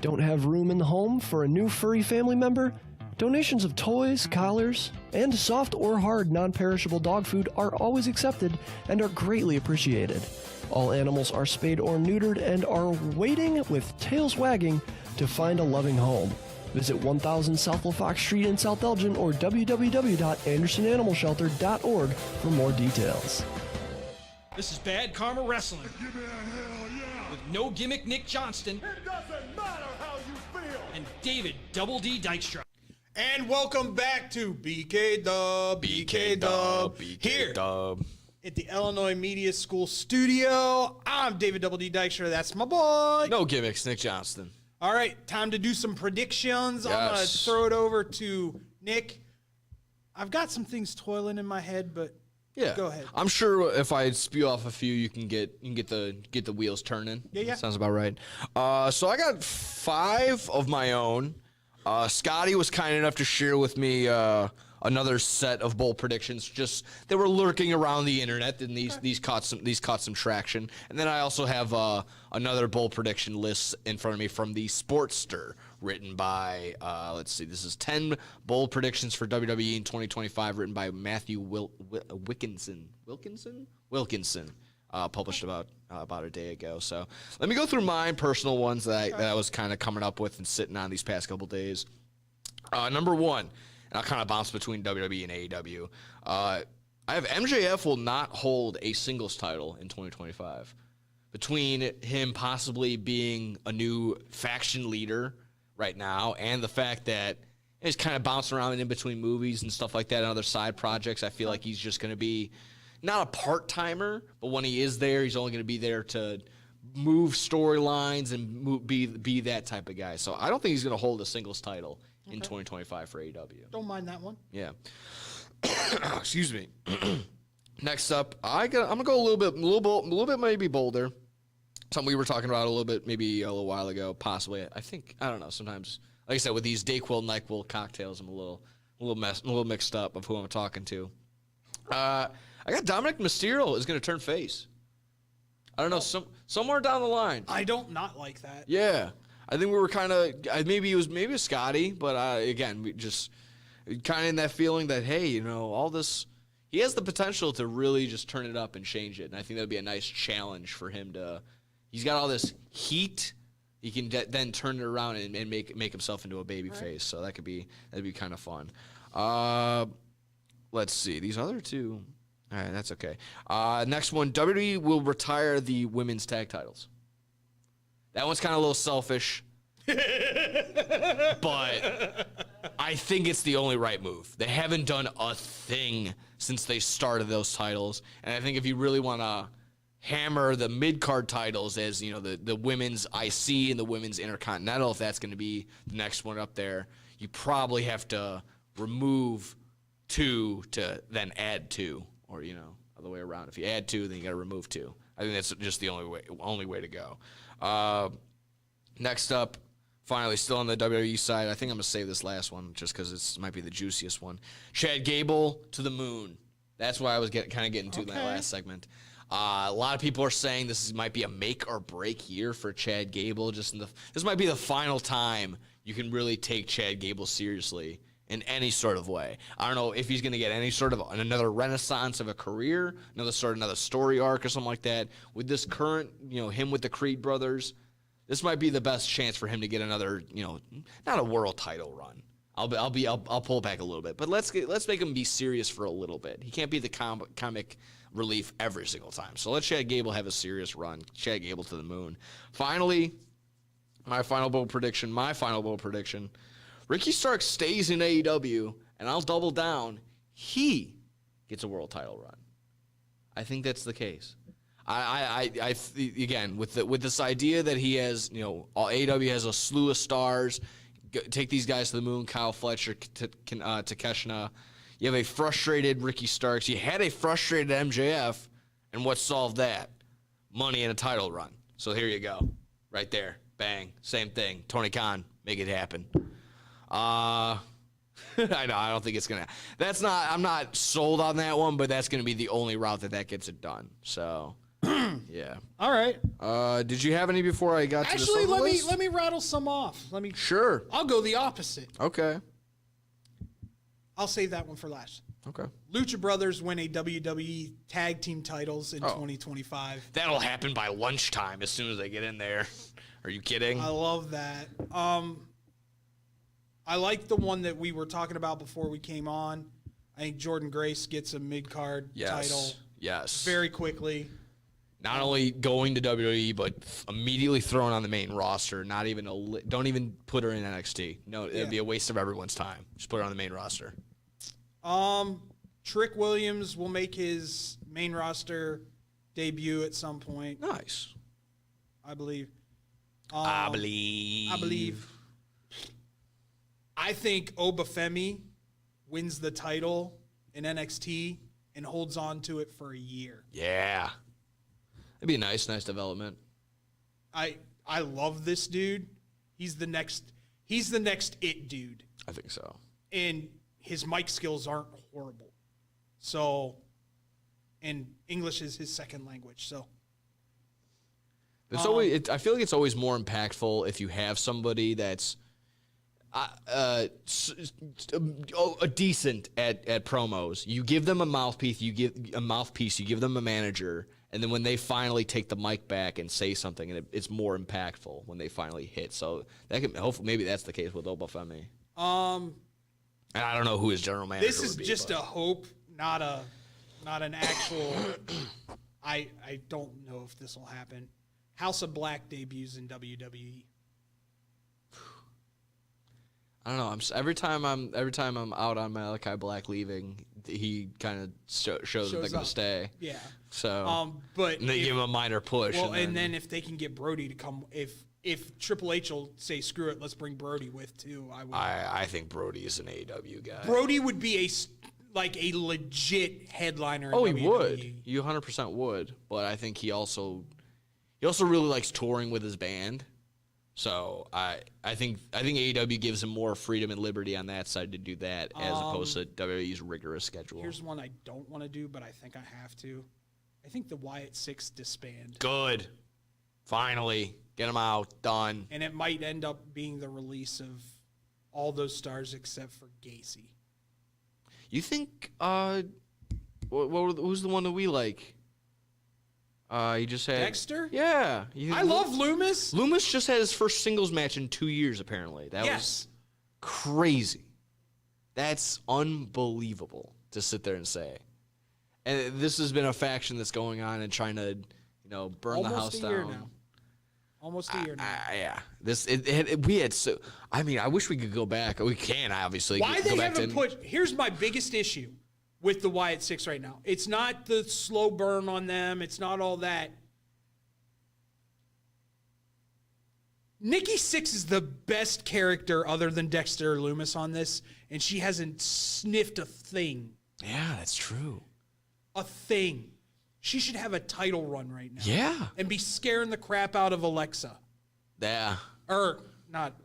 Don't have room in the home for a new furry family member? Donations of toys, collars, and soft or hard non-perishable dog food are always accepted and are greatly appreciated. All animals are spayed or neutered and are waiting with tails wagging to find a loving home. Visit 1000 South LaFox Street in South Elgin or www.andersonanimalshelter.org for more details. This is Bad Karma Wrestling Give me a hell yeah. with No Gimmick Nick Johnston It doesn't matter how you feel. and David Double D Dykstra. And welcome back to BK Dub, here Dub. at the Illinois Media School studio. I'm David Double D Dykstra. That's my boy. No gimmicks, Nick Johnston. All right, time to do some predictions. I'm going to Yes. throw it over to Nick. I've got some things toiling in my head, but Yeah, go ahead. I'm sure if I spew off a few, you can get the wheels turning. Yeah. Sounds about right. So I got 5 of my own. Scotty was kind enough to share with me another set of bold predictions. Just they were lurking around the internet, and these caught some traction. And then I also have another bold prediction list in front of me from the Sportster, written by let's see, this is 10 bold predictions for WWE in 2025, written by Matthew Wilkinson, published about a day ago. So let me go through my personal ones that I was kind of coming up with and sitting on these past couple days. Number 1. And I'll kind of bounce between WWE and AEW. I have MJF will not hold a singles title in 2025. Between him possibly being a new faction leader right now and the fact that he's kind of bouncing around in between movies and stuff like that and other side projects, I feel like he's just going to be not a part-timer, but when he is there, he's only going to be there to move storylines and be that type of guy. So I don't think he's going to hold a singles title in 2025 for AEW. don't mind that one. Yeah. Excuse me. Next up, I'm gonna go a little bit maybe bolder. Something we were talking about a little bit maybe a little while ago, possibly. I don't know. Sometimes, like I said, with these Dayquil, NyQuil cocktails, I'm a little mixed up of who I'm talking to. I got Dominic Mysterio is gonna turn face. I don't know, somewhere down the line. I don't not like that. Yeah. I think we were kind of maybe it was Scotty, but again, we just kind of in that feeling that, hey, you know, all this, he has the potential to really just turn it up and change it, and I think that'd be a nice challenge for him to. He's got all this heat, he can then turn it around and make himself into a baby face. So that'd be kind of fun. Let's see these other two. All right, that's okay. Next one, WWE will retire the women's tag titles. That one's kind of a little selfish, but I think it's the only right move. They haven't done a thing since they started those titles, and I think if you really want to hammer the mid-card titles as, you know, the women's IC and the women's Intercontinental, if that's going to be the next one up there, you probably have to remove 2 to then add 2, or, you know, other way around. If you add 2, then you got to remove 2. I think that's just the only way to go. Next up, finally, still on the WWE side, I think I'm going to save this last one just because it might be the juiciest one. Chad Gable to the moon. That's why I was kind of getting to in that last segment. A lot of people are saying this might be a make or break year for Chad Gable. This might be the final time you can really take Chad Gable seriously in any sort of way. I don't know if he's going to get any sort of another renaissance of a career, another story arc or something like that. With this current, him with the Creed brothers, this might be the best chance for him to get another, not a world title run. I'll pull back a little bit, but let's make him be serious for a little bit. He can't be the comic relief every single time. So let Chad Gable have a serious run. Chad Gable to the moon. Finally, my final bold prediction. Ricky Starks stays in AEW, and I'll double down. He gets a world title run. I think that's the case. Again, with this idea that he has, AEW has a slew of stars. Take these guys to the moon. Kyle Fletcher, Takeshita. You have a frustrated Ricky Starks. You had a frustrated MJF, and what solved that? Money and a title run. So here you go, right there, bang, same thing. Tony Khan, make it happen. I know. I don't think it's gonna. I'm not sold on that one, but that's gonna be the only route that gets it done. So, yeah. All right. Did you have any before I got to this Actually, list? let me rattle some off. Sure. I'll go the opposite. Okay. I'll save that one for last. Okay. Lucha Brothers win a WWE Tag Team titles in 2025. That'll happen by lunchtime as soon as they get in there. Are you kidding? I love that. I like the one that we were talking about before we came on. I think Jordan Grace gets a mid-card title. Yes. Very quickly. Not only going to WWE, but immediately thrown on the main roster. Not even don't even put her in NXT. No, it'd be a waste of everyone's time. Just put her on the main roster. Trick Williams will make his main roster debut at some point. Nice. I believe. I believe. I think Obafemi wins the title in NXT and holds on to it for a year. Yeah. It'd be a nice development. I love this dude. He's the next it dude. I think so. And his mic skills aren't horrible. So, and English is his second language. So, it's always. I feel like it's always more impactful if you have somebody that's decent at promos. You give them a mouthpiece. You give them a manager, and then when they finally take the mic back and say something, and it's more impactful when they finally hit. So that can hopefully maybe that's the case with Obafemi. And I don't know who his general manager this is would be, just a hope, not an actual. I don't know if this will happen. House of Black debuts in WWE. I don't know. Every time I'm out on Malachi Black leaving, he kind of shows that they're going to stay. Yeah. So, but and they give him a minor push. Well, and then if they can get Brody to come, if Triple H will say screw it, let's bring Brody with too. I think Brody is an AEW guy. Brody would be a legit headliner. Oh, in he WWE. would. You 100% would. But I think he also really likes touring with his band. So I think AEW gives him more freedom and liberty on that side to do that as opposed to WWE's rigorous schedule. Here's one I don't want to do, but I think I have to. I think the Wyatt Six disband. Good. Finally. Get them out. Done. And it might end up being the release of all those stars except for Gacy. You think who's the one that we like? He just had Dexter? Yeah. I love Loomis. Loomis just had his first singles match in 2 years, apparently. That was crazy. That's unbelievable to sit there and say. And this has been a faction that's going on and trying to, burn the house down. Almost a year now. Yeah. I wish we could go back. We can, obviously. Why they haven't here's my biggest issue with the Wyatt Six right now. It's not the slow burn on them. It's not all that. Nikki Sixx is the best character other than Dexter Loomis on this, and she hasn't sniffed a thing. Yeah, that's true. A thing. She should have a title run right now. Yeah. And be scaring the crap out of Alexa. Yeah. Or not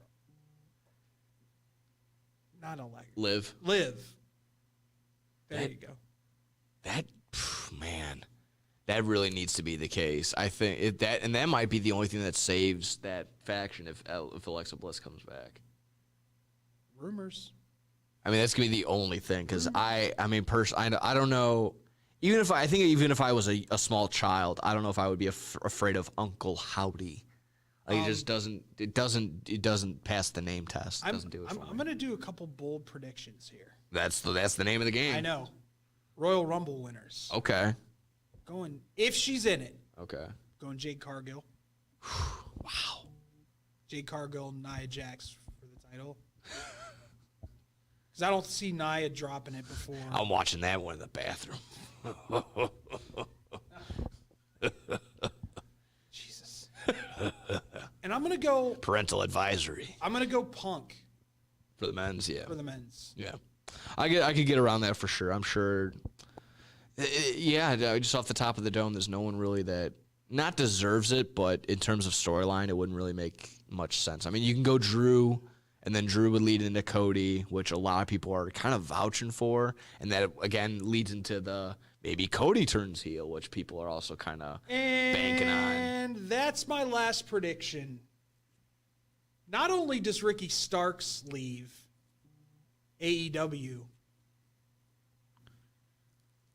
Alexa. Liv. There you go. That really needs to be the case. I think that might be the only thing that saves that faction if Alexa Bliss comes back. Rumors. I mean, that's gonna be the only thing because I don't know. Even if I was a small child, I don't know if I would be afraid of Uncle Howdy. Like it doesn't pass the name test. It doesn't do it for me. I'm gonna do a couple bold predictions here. That's the name of the game. I know. Royal Rumble winners. Okay. Going if she's in it. Okay. Going Jade Cargill. Wow. Jade Cargill, Nia Jax for the title. Because I don't see Nia dropping it before. I'm watching that one in the bathroom. Jesus. And I'm gonna go Parental advisory I'm gonna go Punk for the men's. Yeah. for the men's. Yeah. I could get around that for sure. I'm sure. Yeah, just off the top of the dome, there's no one really that not deserves it, but in terms of storyline, it wouldn't really make much sense. I mean, you can go Drew, and then Drew would lead into Cody, which a lot of people are kind of vouching for, and that again leads into the maybe Cody turns heel, which people are also kind of banking on. And that's my last prediction. Not only does Ricky Starks leave AEW,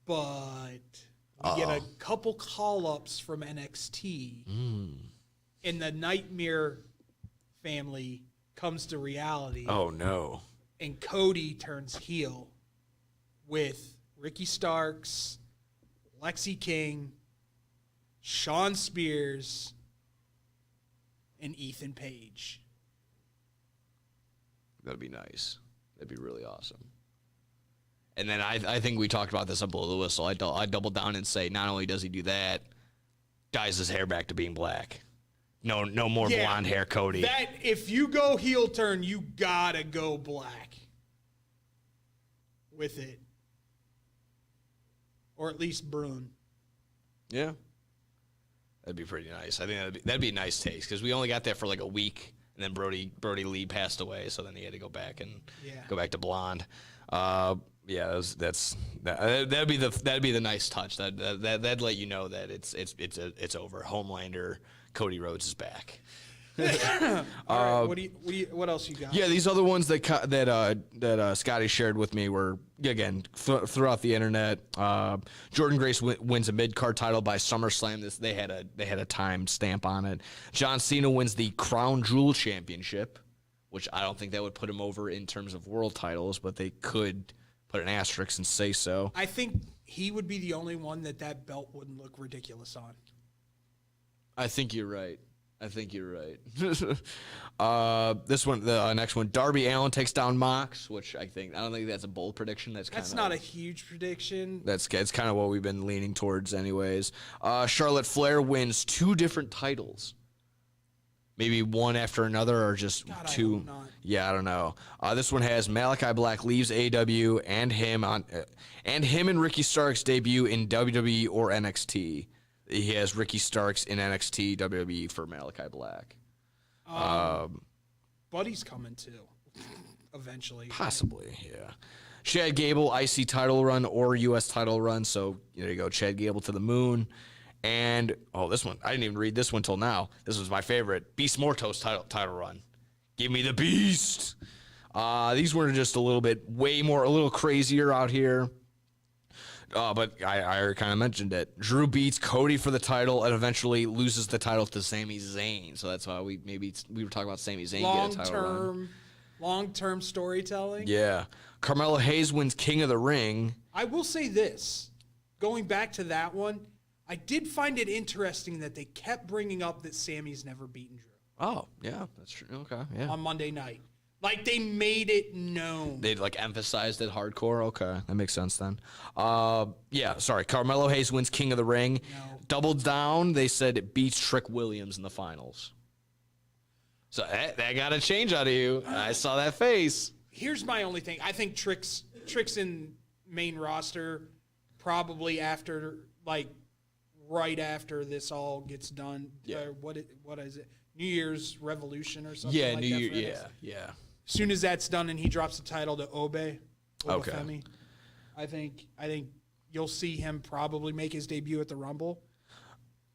but we get a couple call-ups from NXT, and the Nightmare family comes to reality. Oh, no. And Cody turns heel with Ricky Starks, Lexi King, Shawn Spears, and Ethan Page. That'd be nice. That'd be really awesome. And then I think we talked about this on Blow the Whistle. I double down and say not only does he do that, dyes his hair back to being black. No more blonde hair, Cody. That if you go heel turn, you gotta go black with it, or at least brune. Yeah, that'd be pretty nice. I think that'd be a nice taste because we only got that for like a week, and then Brody Lee passed away, so then he had to go back and go back to blonde. Yeah, that'd be the nice touch. That'd let you know that it's over. Homelander, Cody Rhodes is back. All right, what else you got? Yeah, these other ones that Scotty shared with me were again throughout the internet. Jordan Grace wins a mid card title by SummerSlam. They had a time stamp on it. John Cena wins the Crown Jewel Championship, which I don't think that would put him over in terms of world titles, but they could put an asterisk and say so. I think he would be the only one that belt wouldn't look ridiculous on. I think you're right. This one, the next one, Darby Allin takes down Mox, which I don't think that's a bold prediction. That's not a huge prediction. It's kind of what we've been leaning towards, anyways. Charlotte Flair wins 2 different titles. Maybe one after another, or just two. I hope not. Yeah, I don't know. This one has Malachi Black leaves AEW and him and Ricky Starks debut in WWE or NXT. He has Ricky Starks in NXT, WWE for Malachi Black. Buddy's coming too, eventually. Possibly, yeah. Chad Gable, IC title run or US title run. So there you go, Chad Gable to the moon. And, this one, I didn't even read this one till now. This was my favorite. Beast Mortos title run. Give me the beast. These were just a little crazier out here. But I already kind of mentioned it. Drew beats Cody for the title and eventually loses the title to Sami Zayn. So that's why we were talking about Sami Zayn getting a title run. Long-term storytelling. Yeah. Carmelo Hayes wins King of the Ring. I will say this. Going back to that one, I did find it interesting that they kept bringing up that Sammy's never beaten Drew. Oh, yeah, that's true. Okay, yeah. On Monday night. Like, they made it known. They emphasized it hardcore. Okay, that makes sense then. Carmelo Hayes wins King of the Ring. No. Double down, they said it beats Trick Williams in the finals. So that got a change out of you. I saw that face. Here's my only thing. I think Trick's in main roster probably after, right after this all gets done. Yeah. What is it? New Year's Revolution or something Yeah, like New that. Year. Yeah. As soon as that's done and he drops the title to Obafemi, Okay. I think you'll see him probably make his debut at the Rumble.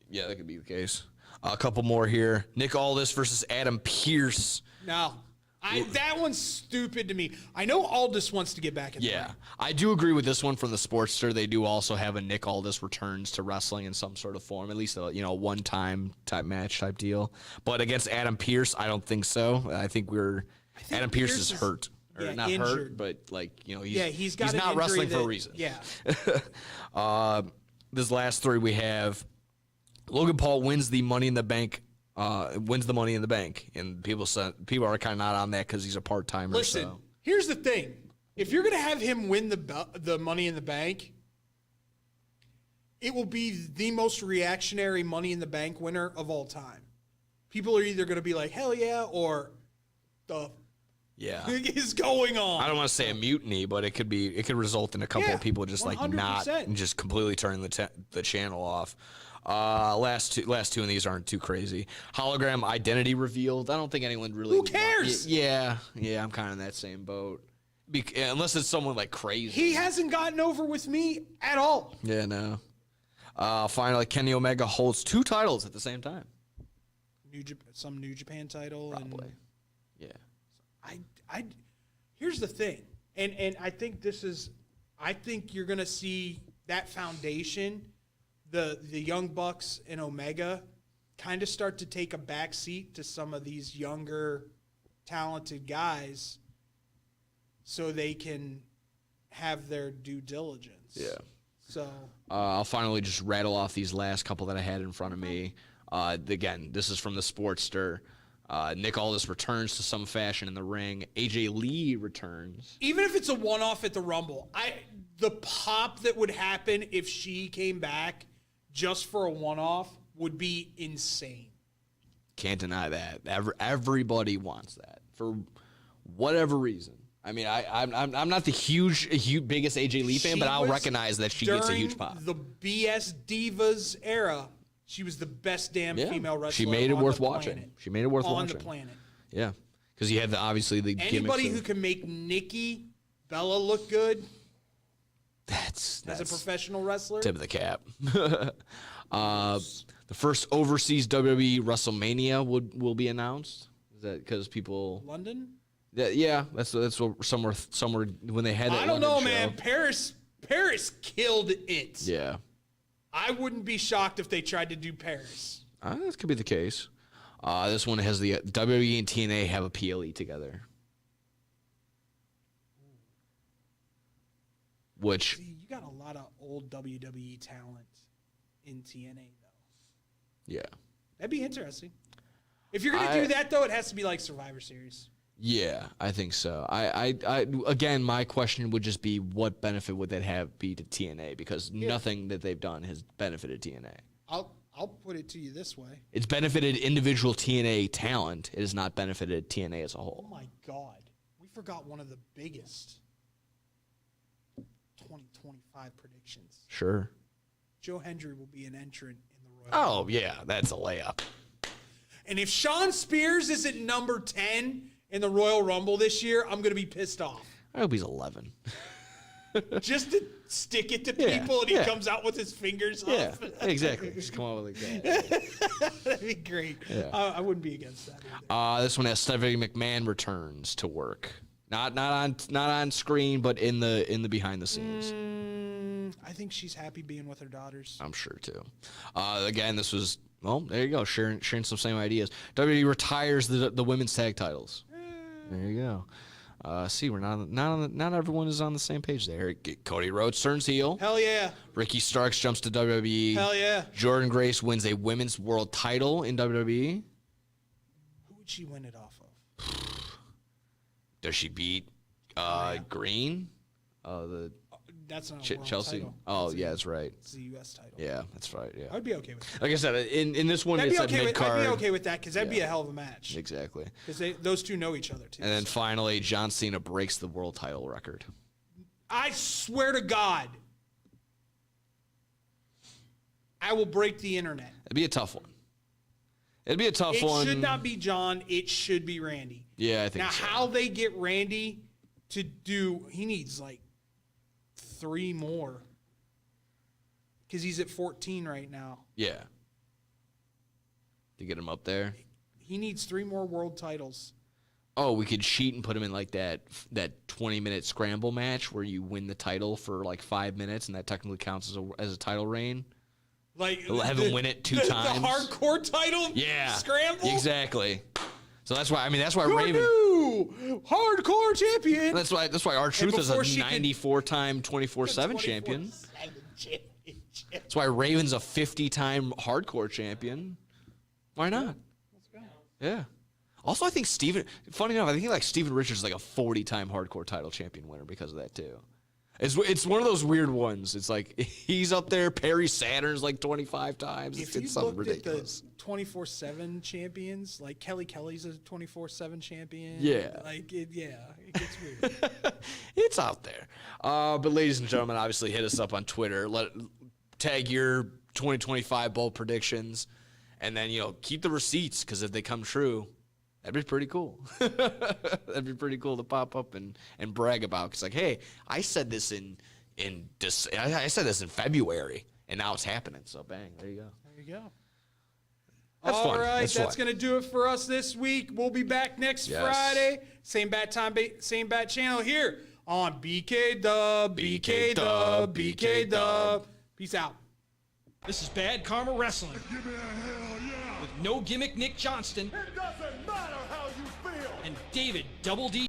Yeah, that could be the case. A couple more here. Nick Aldis versus Adam Pearce. No. That one's stupid to me. I know Aldis wants to get back in the ring. I do agree with this one from the Sportster. They do also have a Nick Aldis returns to wrestling in some sort of form, at least a one-time type match type deal. But against Adam Pearce, I don't think so. I think Adam Pearce is hurt. Or not injured. hurt, but he's not wrestling for a reason. Yeah. This last three we have Logan Paul wins the Money in the Bank. Wins the Money in the Bank, and people are kind of not on that because he's a part timer. Listen, here's the thing: if you're gonna have him win the Money in the Bank, it will be the most reactionary Money in the Bank winner of all time. People are either gonna be like, "Hell yeah," or "The is going on." I don't want to say a mutiny, but it could result in a couple of people just 100%. Like not and just completely turning the channel off. Last two of these aren't too crazy. Hologram identity revealed. I don't think anyone really. Who cares? Yeah, I'm kind of in that same boat. Unless it's someone like crazy. He hasn't gotten over with me at all. Yeah, no. Finally, Kenny Omega holds 2 titles at the same time. Some New Japan title. Probably. I here's the thing, and I think I think you're gonna see that foundation. The Young Bucks and Omega kind of start to take a back seat to some of these younger, talented guys so they can have their due diligence. Yeah. So I'll finally just rattle off these last couple that I had in front of me. Again, this is from the Sportster. Nick Aldis returns to some fashion in the ring. AJ Lee returns. Even if it's a one-off at the Rumble, the pop that would happen if she came back just for a one-off would be insane. Can't deny that. Everybody wants that for whatever reason. I mean, I'm not the biggest AJ Lee fan, but I'll recognize that she gets a huge pop. The BS Divas era, she was the best damn female wrestler. She made it worth watching. Planet. She made it worth watching on the planet. Yeah, because you had obviously the anybody who can make Nikki Bella look good. That's as a professional wrestler. Tip of the cap. The first overseas WWE WrestleMania will be announced. Is that because people London? Yeah, that's what somewhere when they had that. I don't London know, show. man. Paris killed it. Yeah. I wouldn't be shocked if they tried to do Paris. That could be the case. This one has the WWE and TNA have a PLE together. Which see, you got a lot of old WWE talent in TNA though. Yeah. That'd be interesting. If you're gonna do that though, it has to be like Survivor Series. Yeah, I think so. I again, my question would just be, what benefit would that be to TNA? Because nothing that they've done has benefited TNA. I'll put it to you this way. It's benefited individual TNA talent. It has not benefited TNA as a whole. Oh my God, we forgot one of the biggest 2025 predictions. Sure. Joe Hendry will be an entrant in the Royal Rumble. Yeah, that's a layup. And if Sean Spears is at number 10 in the Royal Rumble this year, I'm going to be pissed off. I hope he's 11. Just to stick it to people and he comes out with his fingers up. Exactly. Just come out with that. That'd be great. Yeah. I wouldn't be against that either. This one has Stephanie McMahon returns to work. Not on screen, but in the behind the scenes. I think she's happy being with her daughters. I'm sure too. Again, this was there you go, sharing some same ideas. WWE retires the women's tag titles. There you go. See, we're not everyone is on the same page there. Cody Rhodes turns heel. Hell yeah. Ricky Starks jumps to WWE. Hell yeah. Jordan Grace wins a women's world title in WWE. Who would she win it off of? Does she beat Green? That's not Chelsea. title. That's right. It's the U.S. title. Yeah, that's right. Yeah, I would be okay with that. Like I said, in this one, I'd it's be a okay mid-card. I'd be okay with that because that'd be a hell of a match. Exactly. Because those two know each other too. And then finally, John Cena breaks the world title record. I swear to God, I will break the internet. It'd be a tough one. It'd be a tough one. It should not be John. It should be Randy. Yeah, I think now, so. how they get Randy to do, he needs like 3 more. Because he's at 14 right now. Yeah. To get him up there. He needs 3 more world titles. oh, we could cheat and put him in like that 20-minute scramble match where you win the title for like 5 minutes, and that technically counts as a title reign. Like Have him win it 2 times. The hardcore title. Yeah. Scramble. Exactly. So that's why Your Raven. new hardcore champion. That's why R-Truth is a before she could- 94-time 24/7 champion. That's why Raven's a 50-time hardcore champion. Why not? Let's go. Yeah. Also, I think funny enough, I think like Steven Richards is like a 40-time hardcore title champion winner because of that too. It's one of those weird ones. It's like he's up there. Perry Saturn's like 25 times. If It's you something looked ridiculous. at the 24/7 champions, like Kelly's a 24/7 champion. Yeah. Like it gets weird. It's out there. But ladies and gentlemen, obviously hit us up on Twitter. Tag your 2025 bold predictions, and then keep the receipts, because if they come true, that'd be pretty cool. That'd be pretty cool to pop up and brag about. Cause like, hey, I said this I said this in February, and now it's happening. So bang, there you go. There you go. That's All fun. right, That's that's fun. going to do it for us this week. We'll be back next Yes. Friday. Same bat time, same bat channel here on BK Dub, BK Dub, BK Dub. Peace out. This is Bad Karma Wrestling Give me a hell yeah. with No Gimmick Nick Johnston It doesn't matter how you feel. and David Double D